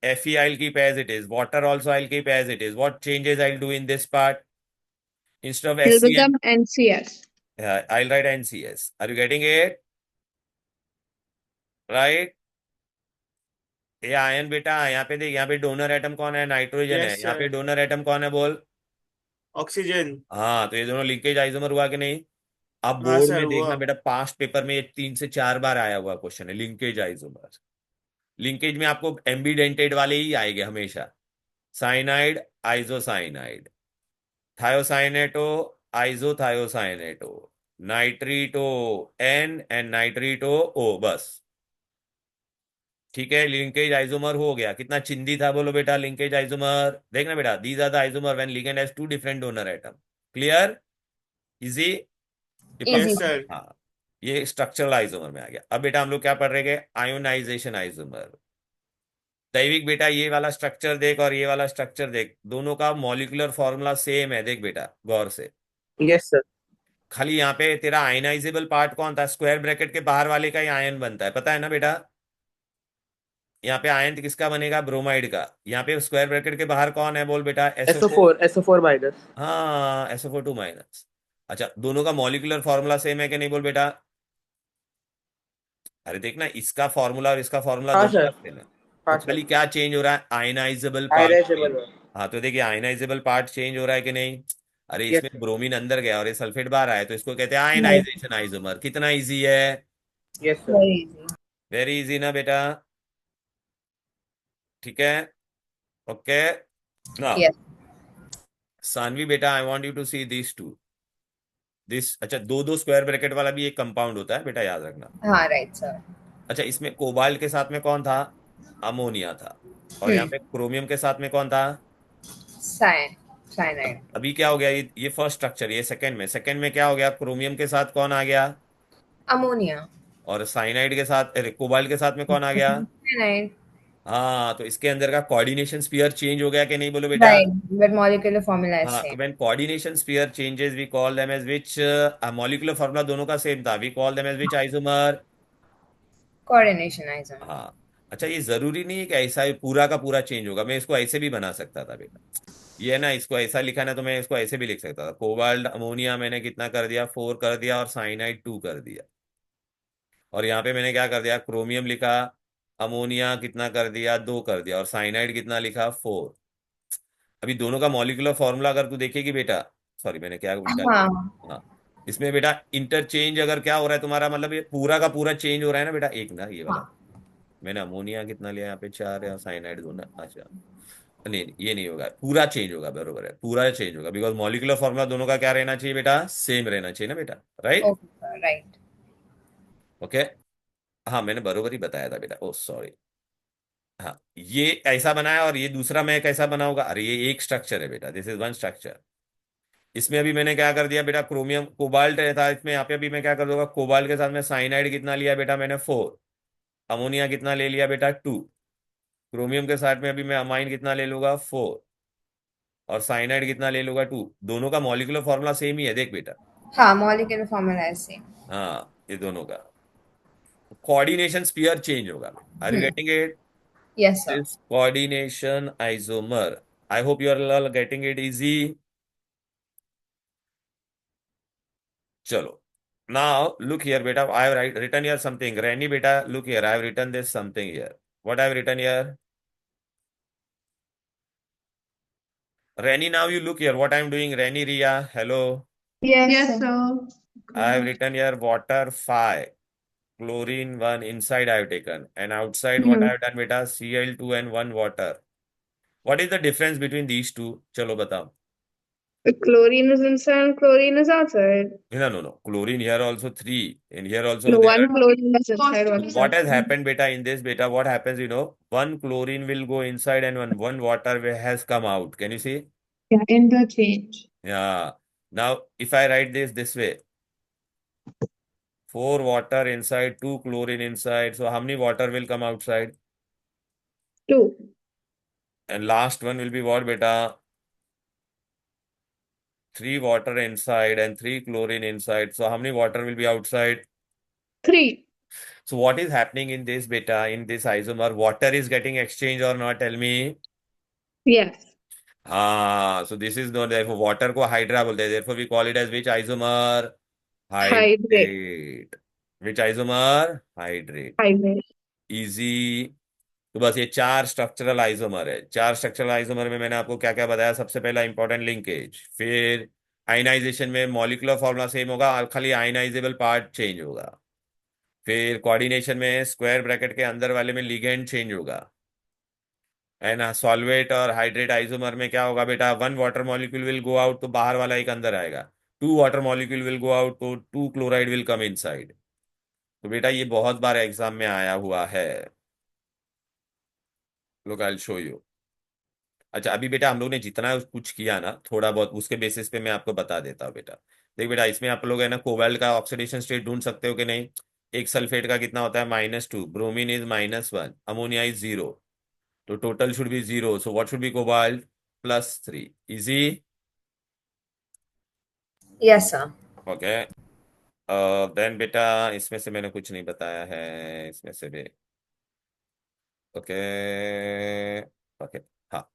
Fe I'll keep as it is. Water also I'll keep as it is. What changes I'll do in this part? Instead of It'll SCN, become NCS. I'll write NCS. Are you getting it? Right? ये आयन बेटा, यहाँ पे देख, यहाँ पे डोनर एटम कौन है? नाइट्रोजन है। Yes, यहाँ पे sir. डोनर एटम कौन है बोल? ऑक्सीजन. हाँ, तो ये दोनों लिंकेज आइसोमर हुआ कि नहीं? अब हाँ बोर्ड सर, में देखना हुआ. बेटा, पास्ट पेपर में ये 3 से 4 बार आया हुआ क्वेश्चन है लिंकेज आइसोमर। लिंकेज में आपको एम्बीडेंटेड वाले ही आएंगे हमेशा। Cyanide, isocyanide, thiocyanato, isothiocyanato, nitrito N and nitrito O, बस। ठीक है, लिंकेज आइसोमर हो गया। कितना चिंदी था बोलो बेटा लिंकेज आइसोमर। देखना बेटा, these are the isomer when ligand has two different donor atom. Clear? Easy? ये Easy. Yes, पक्का? sir. हाँ, ये स्ट्रक्चरल आइसोमर में आ गया। अब बेटा हम लोग क्या पढ़ रहे हैं? Ionization isomer. दैविक बेटा ये वाला स्ट्रक्चर देख और ये वाला स्ट्रक्चर देख, दोनों का मॉलिक्यूलर फॉर्मूला सेम है। देख बेटा गौर से, Yes, sir. खाली यहाँ पे तेरा आयनाइजेबल पार्ट कौन था? स्क्वायर ब्रैकेट के बाहर वाले का ही आयन बनता है, पता है ना बेटा? यहाँ पे आयन किसका बनेगा? ब्रोमाइड का। यहाँ पे स्क्वायर ब्रैकेट के बाहर कौन है बोल बेटा? SO4। SO4 minus. हाँ, SO4 माइनस। अच्छा, दोनों का मॉलिक्यूलर फॉर्मूला सेम है कि नहीं बोल बेटा? अरे देखना, इसका फॉर्मूला और इसका फॉर्मूला हाँ दोनों का सर. सेम है। तो हाँ सर. खाली क्या चेंज हो रहा है? Ionizable part Ionizable. चेंज। हाँ, तो देखिए आयनाइजेबल पार्ट चेंज हो रहा है कि नहीं? अरे Yes, इसमें sir. ब्रोमीन अंदर गया और ये सल्फेट बाहर आया, तो इसको कहते हैं Right. Ionization isomer. कितना इजी है? Yes, sir. Very easy. Very easy ना बेटा? ठीक है, ओके ना। Yes. सानवी बेटा, I want you to see this too, this. अच्छा, दो दो स्क्वायर ब्रैकेट वाला भी एक कंपाउंड होता है बेटा, याद रखना। हाँ, right, sir. अच्छा, इसमें कोबाल्ट के साथ में कौन था? अमोनिया था। और यहाँ पे क्रोमियम के साथ में कौन था? Cyanide. अभी क्या हो गया? ये फर्स्ट स्ट्रक्चर, ये सेकंड में क्या हो गया? क्रोमियम के साथ कौन आ गया? Ammonia. और साइनाइड के साथ, अरे कोबाल्ट के साथ में कौन आ गया? Cyanide. हाँ, तो इसके अंदर का कोऑर्डिनेशन स्फीयर चेंज हो गया कि नहीं बोलो बेटा? Right. But molecular formula is हाँ, तो same. When coordination sphere changes we call them as which? Molecular formula दोनों का सेम था, we call them as which isomer? Coordination isomer. हाँ। अच्छा, ये जरूरी नहीं है कि ऐसा ही पूरा का पूरा चेंज होगा, मैं इसको ऐसे भी बना सकता था बेटा। ये है ना, इसको ऐसा लिखा ना, तो मैं इसको ऐसे भी लिख सकता था। कोबाल्ट अमोनिया मैंने कितना कर दिया? 4 कर दिया, और साइनाइड 2 कर दिया। और यहाँ पे मैंने क्या कर दिया? क्रोमियम लिखा, अमोनिया कितना कर दिया? 2 कर दिया, और साइनाइड कितना लिखा? 4। अभी दोनों का मॉलिक्यूलर फॉर्मूला अगर तू देखेगी बेटा, सॉरी मैंने क्या उल्टा लिखा। हाँ. हाँ, इसमें बेटा इंटरचेंज अगर क्या हो रहा है तुम्हारा, मतलब ये पूरा का पूरा चेंज हो रहा है ना बेटा। एक ना ये वाला, हाँ. मैंने अमोनिया कितना लिया यहाँ पे? 4 या साइनाइड 2 ना? अच्छा, नहीं ये नहीं होगा, पूरा चेंज होगा, बरोबर है, पूरा चेंज होगा, बिकॉज मॉलिक्यूलर फॉर्मूला दोनों का क्या रहना चाहिए बेटा? सेम रहना चाहिए ना बेटा, right? Okay, sir. Right. Okay. हाँ मैंने बरोबर ही बताया था बेटा, ओ सॉरी। हाँ ये ऐसा बनाया और ये दूसरा मैं कैसा बनाऊंगा, अरे ये एक स्ट्रक्चर है बेटा, दिस इज वन स्ट्रक्चर। इसमें अभी मैंने क्या कर दिया बेटा, क्रोमियम कोबाल्ट था इसमें, यहाँ पे अभी मैं क्या कर दूंगा, कोबाल्ट के साथ में साइनाइड कितना लिया बेटा मैंने 4, अमोनिया कितना ले लिया बेटा 2, क्रोमियम के साथ में अभी मैं अमाइन कितना ले लूंगा 4, और साइनाइड कितना ले लूंगा 2। दोनों का मॉलिक्यूलर फॉर्मूला सेम ही है देख बेटा। हाँ, मॉलिक्यूलर फॉर्मूला है सेम। हाँ ये दोनों का कोऑर्डिनेशन स्पीयर चेंज होगा। Are you getting it? Yes sir. This coordination isomer, I hope you are all getting it easy. चलो now look here beta, I have written here something, Rani beta look here, I have written this something here. What I have written here, Rani, now you look here what I am doing, Rani, Ria, hello. Yes, sir. I have written here water 5, chlorine 1 inside I have taken, and outside what I have done beta, Cl2 and 1 water. What is the difference between these two? Chalo batao. Chlorine is inside and chlorine is outside. No. Chlorine here also 3, and here also No, there one are. chlorine is inside, one is What has outside. happened beta in this beta, what happens, one chlorine will go inside and one water has come out. Can you see? Yeah, interchange. Yeah. Now, if I write this way, 4 water inside, 2 chlorine inside. So how many water will come outside? 2. And last one will be what beta? 3 water inside and 3 chlorine inside. So how many water will be outside? 3. So what is happening in this beta, in this isomer? Water is getting exchanged or not? Tell me. Yes. हाँ, so this is known, therefore water को हाइड्रा बोलते हैं, therefore we call it as which isomer? Hydrate. Hydrate. Which isomer? Hydrate. Hydrate. Easy. तो बस ये 4 स्ट्रक्चरल आइसोमर है। 4 स्ट्रक्चरल आइसोमर में मैंने आपको क्या क्या बताया, सबसे पहला इंपॉर्टेंट लिंकेज, फिर आयनाइजेशन में मॉलिक्यूलर फॉर्मूला सेम होगा, खाली आयनाइजेबल पार्ट चेंज होगा, फिर कोऑर्डिनेशन में स्क्वायर ब्रैकेट के अंदर वाले में लिगेंड चेंज होगा, है ना। सॉल्वेट और हाइड्रेट आइसोमर में क्या होगा बेटा, 1 water molecule will go out तो बाहर वाला एक अंदर आएगा, 2 water molecule will go out तो 2 क्लोराइड विल कम इनसाइड। तो बेटा ये बहुत बार एग्जाम में आया हुआ है। Look I will show you. अच्छा अभी बेटा हम लोग ने जितना कुछ किया ना, थोड़ा बहुत उसके बेसिस पे मैं आपको बता देता हूँ बेटा। देख बेटा इसमें आप लोग है ना कोबाल्ट का ऑक्सीडेशन स्टेट ढूंढ सकते हो कि नहीं। एक सल्फेट का कितना होता है -2, ब्रोमीन इज -1, अमोनिया इज 0, तो total should be 0, so what should be cobalt +3। Easy. Yes sir. Okay then बेटा इसमें से मैंने कुछ नहीं बताया है, इसमें से भी ओके ओके। हाँ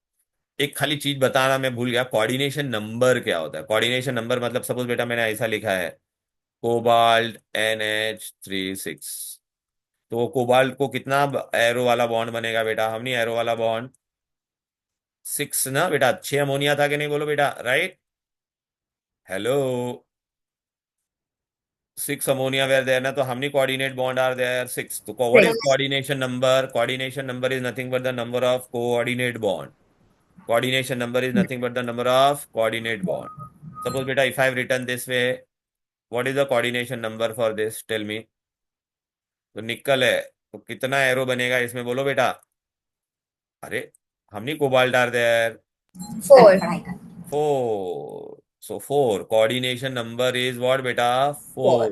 एक खाली चीज बताना मैं भूल गया, कोऑर्डिनेशन नंबर क्या होता है। कोऑर्डिनेशन नंबर मतलब सपोज बेटा मैंने ऐसा लिखा है कोबाल्ट NH36, तो वो कोबाल्ट को कितना एरो वाला बॉन्ड बनेगा बेटा, हम नहीं एरो वाला बॉन्ड 6 ना बेटा, 6 अमोनिया था कि नहीं, बोलो बेटा, right, hello, 6 ammonia were there ना, तो हमने कोऑर्डिनेट बॉन्ड आर देयर 6। तो what is 6। Coordination number? Coordination number is nothing but the number of coordinate bond. Coordination number is nothing but the number of coordinate bond. Suppose beta if I have written this way, what is the coordination number for this? Tell me. तो निकल है तो कितना एरो बनेगा इसमें, बोलो बेटा। अरे हमने cobalt are there 4। 4, so 4 coordination number is what बेटा 4।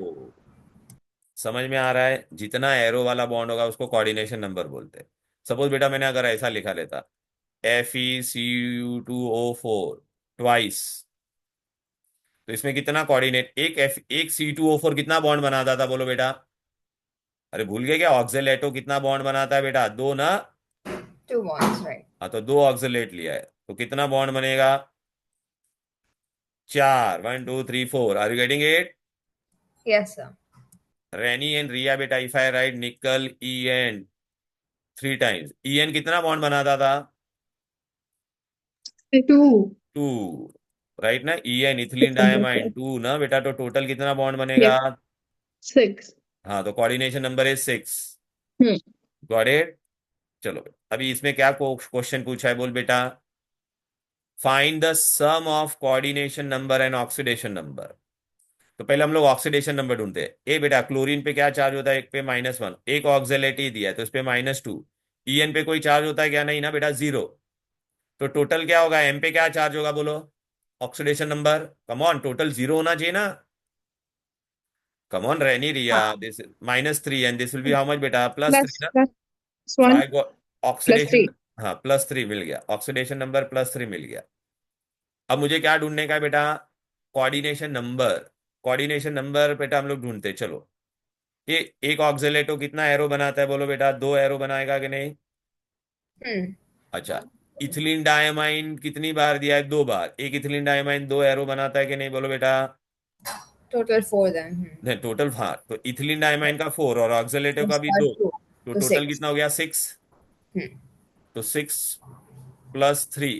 समझ में आ रहा है, जितना एरो वाला बॉन्ड होगा उसको कोऑर्डिनेशन नंबर बोलते हैं। सपोज बेटा मैंने अगर ऐसा लिखा लेता FeCU2O4 ट्वाइस, तो इसमें कितना कोऑर्डिनेट, एक C2O4 कितना बॉन्ड बनाता था, बोलो बेटा। अरे भूल गए क्या, ऑक्सीलेटो कितना बॉन्ड बनाता है बेटा, 2 ना। 2 bonds, right? हाँ तो 2 ऑक्सीलेट लिया है तो कितना बॉन्ड बनेगा, 4, 1 2 3 4। Are you getting it? Yes sir. Renee and Riya बेटा, if I write nickel EN 3 times, EN कितना बॉन्ड बनाता था, 2. 2, राइट ना। EN इथिलीन डायमाइन 2 ना बेटा, तो टोटल कितना बॉन्ड Yeah. बनेगा, 6. हाँ तो coordination number is 6। Hmm. Got it. चलो अभी इसमें क्या क्वेश्चन पूछा है, बोल बेटा। Find the sum of coordination number and oxidation number. तो पहले हम लोग ऑक्सीडेशन नंबर ढूंढते हैं। ए बेटा क्लोरीन पे क्या चार्ज होता है, एक पे -1, एक ऑक्जेलेटी दिया है तो इस पे -2। ईएन पे कोई चार्ज होता है क्या, नहीं ना बेटा, 0। तो टोटल क्या होगा, एम पे क्या चार्ज होगा बोलो, oxidation number, come on, total 0 होना चाहिए ना। कम ऑन रहनी रिया, हाँ this -3 and this will be how much बेटा, +3 ना। plus सो one आई गो plus ऑक्सीडेशन, three. हाँ +3 मिल गया, ऑक्सीडेशन नंबर +3 मिल गया। अब मुझे क्या ढूंढने का है बेटा, कोऑर्डिनेशन नंबर। कोऑर्डिनेशन नंबर बेटा हम लोग ढूंढते हैं, चलो। ये एक ऑक्सीलेटो कितना एरो बनाता है बोलो बेटा, 2 एरो बनाएगा कि नहीं। हम्म अच्छा, इथिलीन डायमाइन कितनी बार दिया है, 2 बार। एक इथिलीन डायमाइन 2 एरो बनाता है कि नहीं बोलो बेटा। टोटल 4 देन नहीं टोटल, हाँ, तो इथिलीन डायमाइन का 4 और ऑक्सीलेटो का भी उसका 2, 2 तो तो टोटल 6 कितना हो गया, 6। तो 6 + 3,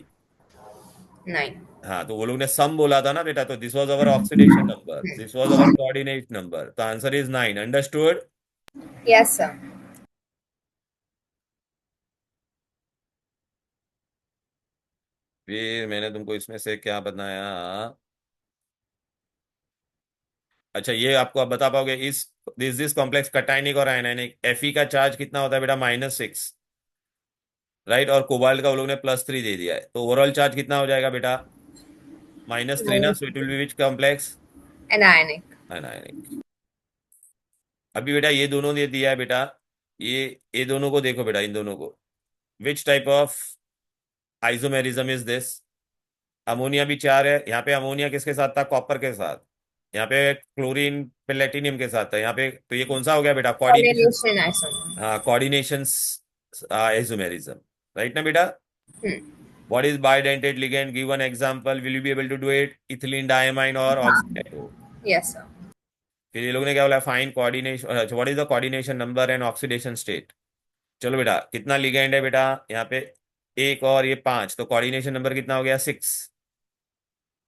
9 हाँ, तो वो लोग ने सम बोला था ना बेटा, तो this was our oxidation number, this was our coordinate number, तो answer is 9। Understood. Yes sir फिर मैंने तुमको इसमें से क्या बताया, अच्छा ये आपको आप बता पाओगे, इस दिस कॉम्प्लेक्स कटायनिक और आयनाइनिक, Fe का चार्ज कितना होता है बेटा, -6, राइट, और कोबाल्ट का वो लोग ने +3 दे दिया है, तो ओवरऑल चार्ज कितना हो जाएगा बेटा, -3 ना, so it will be which complex, anionic anionic. अभी बेटा ये दोनों दे दिया है बेटा, ये दोनों को देखो बेटा, इन दोनों को, which type of isomerism is this. Ammonia भी 4 है, यहाँ पे अमोनिया किसके साथ था, कॉपर के साथ, यहाँ पे क्लोरीन प्लेटिनियम के साथ था, यहाँ पे, तो ये कौन सा हो गया बेटा, कोऑर्डिनेशन, कोऑर्डिनेशन आइसोमर हाँ कोऑर्डिनेशन आइसोमेरिज्म, राइट ना बेटा। हम्म What is bidentate ligand? Give one example. Will you be able to do it? Ethylene diamine or oxygen? Yes sir फिर ये लोग ने क्या बोला, fine coordination, what is the coordination number and oxidation state. चलो बेटा, कितना लिगेंड है बेटा, यहाँ पे 1 और ये 5, तो कोऑर्डिनेशन नंबर कितना हो गया, 6।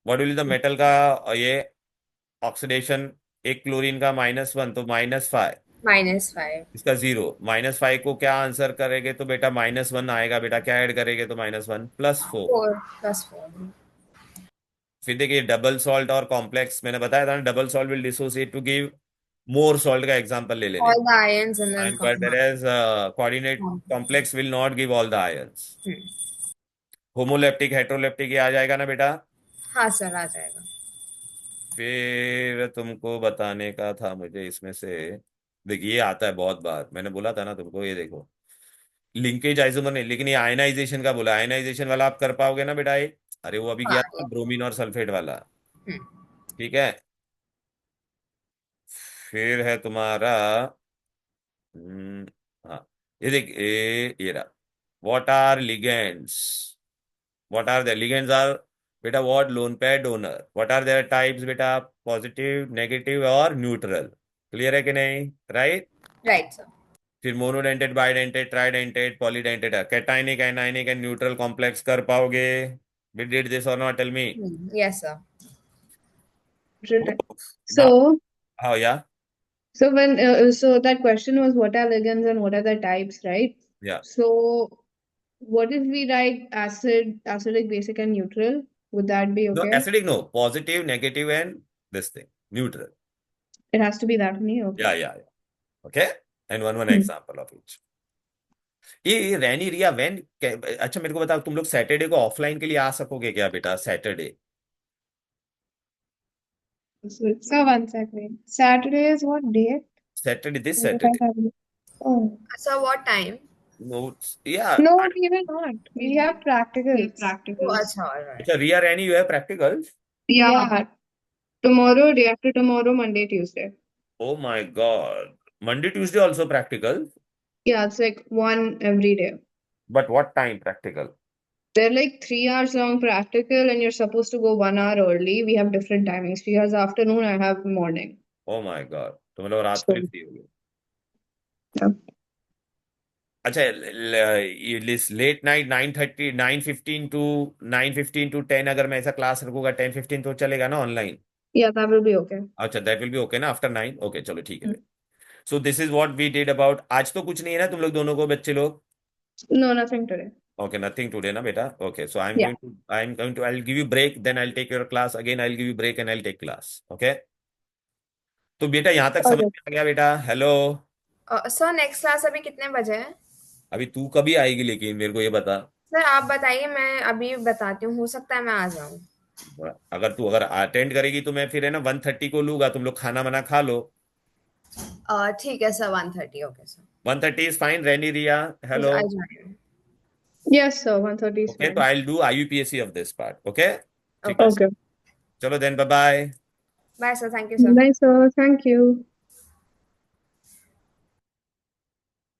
व्हाट विल द मेटल का, ये ऑक्सीडेशन, एक क्लोरीन का -1 तो -5, -5 इसका 0, -5 को क्या आंसर करेंगे तो बेटा -1 आएगा बेटा, क्या ऐड करेंगे तो -1 +4। 4 +4 फिर देखिए डबल सॉल्ट और कॉम्प्लेक्स, मैंने बताया था ना, double salt will dissociate to give more salt का एग्जांपल ले लेने, all the ions and then and but there is coordinate complex will not give all the ions. Homoleptic heteroleptic ये आ जाएगा ना बेटा। हाँ सर आ जाएगा फिर तुमको बताने का था मुझे इसमें से, देखिए ये आता है बहुत बार, मैंने बोला था ना तुमको, ये देखो लिंकेज आइसोमर नहीं, लेकिन ये आयनाइजेशन का बोला, आयनाइजेशन वाला आप कर पाओगे ना बेटा ये, अरे वो अभी हाँ किया था ब्रोमीन और सल्फेट वाला, हम्म ठीक है। फिर है तुम्हारा, हाँ, ये देख, ये रहा, what are ligands, what are the ligands are बेटा, what lone pair donor, what are their types बेटा, पॉजिटिव नेगेटिव और न्यूट्रल, क्लियर है कि नहीं, राइट। राइट सर फिर monodentate bidentate tridentate polydentate, cationic anionic and neutral complex कर पाओगे, we did this or not, tell me. Yes sir Now, So, oh yeah, so that question was what are ligands and what are the types, right? yeah. So, what if we write acidic, basic, and neutral? Would that be No, okay? acidic, no, positive, negative, and this thing, neutral. It has to be that many, okay. Yeah. Okay, and one Hmm. example of each. ये रैनी रिया व्हेन, अच्छा मेरे को बताओ, तुम लोग सैटरडे को ऑफलाइन के लिए आ सकोगे क्या बेटा, Saturday. So one second. Saturday is what day? Saturday, this What if I Saturday. have- Oh. Sir what time no, yeah, No, we will not. We have practicals. oh Practicals. अच्छा alright अच्छा रिया रैनी यू है practical, Yeah. Tomorrow, day after tomorrow, Monday, Tuesday. Oh my God, Monday Tuesday also practical, Yeah, it's like one every day. But what time practical, They're like 3 hours long practical, and you're supposed to go 1 hour early. We have different timings. She has afternoon, I have morning. Oh my God, तो मतलब रात को So, फ्री होगी। yeah. अच्छा, लेट नाइट 9:30 9:15 टू 10, अगर मैं ऐसा क्लास रखूंगा 10:15 तो चलेगा ना online. Yeah, that will be okay. अच्छा, दैट विल बी ओके ना आफ्टर 9, ओके चलो ठीक है। So this is what we did about, आज तो कुछ नहीं है ना तुम लोग दोनों को, बच्चे लोग, No, nothing today. okay, nothing today na beta, okay, so Yeah. I'll give you break, then I'll take your class again, I'll give you break and I'll take class, okay, तो बेटा यहाँ तक समझ Okay. में आ गया बेटा? हेलो, सर नेक्स्ट क्लास अभी कितने बजे है? अभी तू कभी आएगी लेकिन मेरे को ये बता। सर आप बताइए, मैं अभी बताती हूँ, हो सकता है मैं आ जाऊँ। अगर अटेंड करेगी तो मैं फिर है ना 1:30 को लूंगा, तुम लोग खाना वाना खा लो। ठीक है sir, 1:30 okay sir. 1:30 is fine. रेनी Riya, Yes, hello. I join. Yes, sir. 1:30 is okay, तो fine. I will do IUPAC of this part. Okay, ठीक है, Okay. Okay. चलो then, bye bye. Bye sir, thank you sir. Nice, sir. Thank you.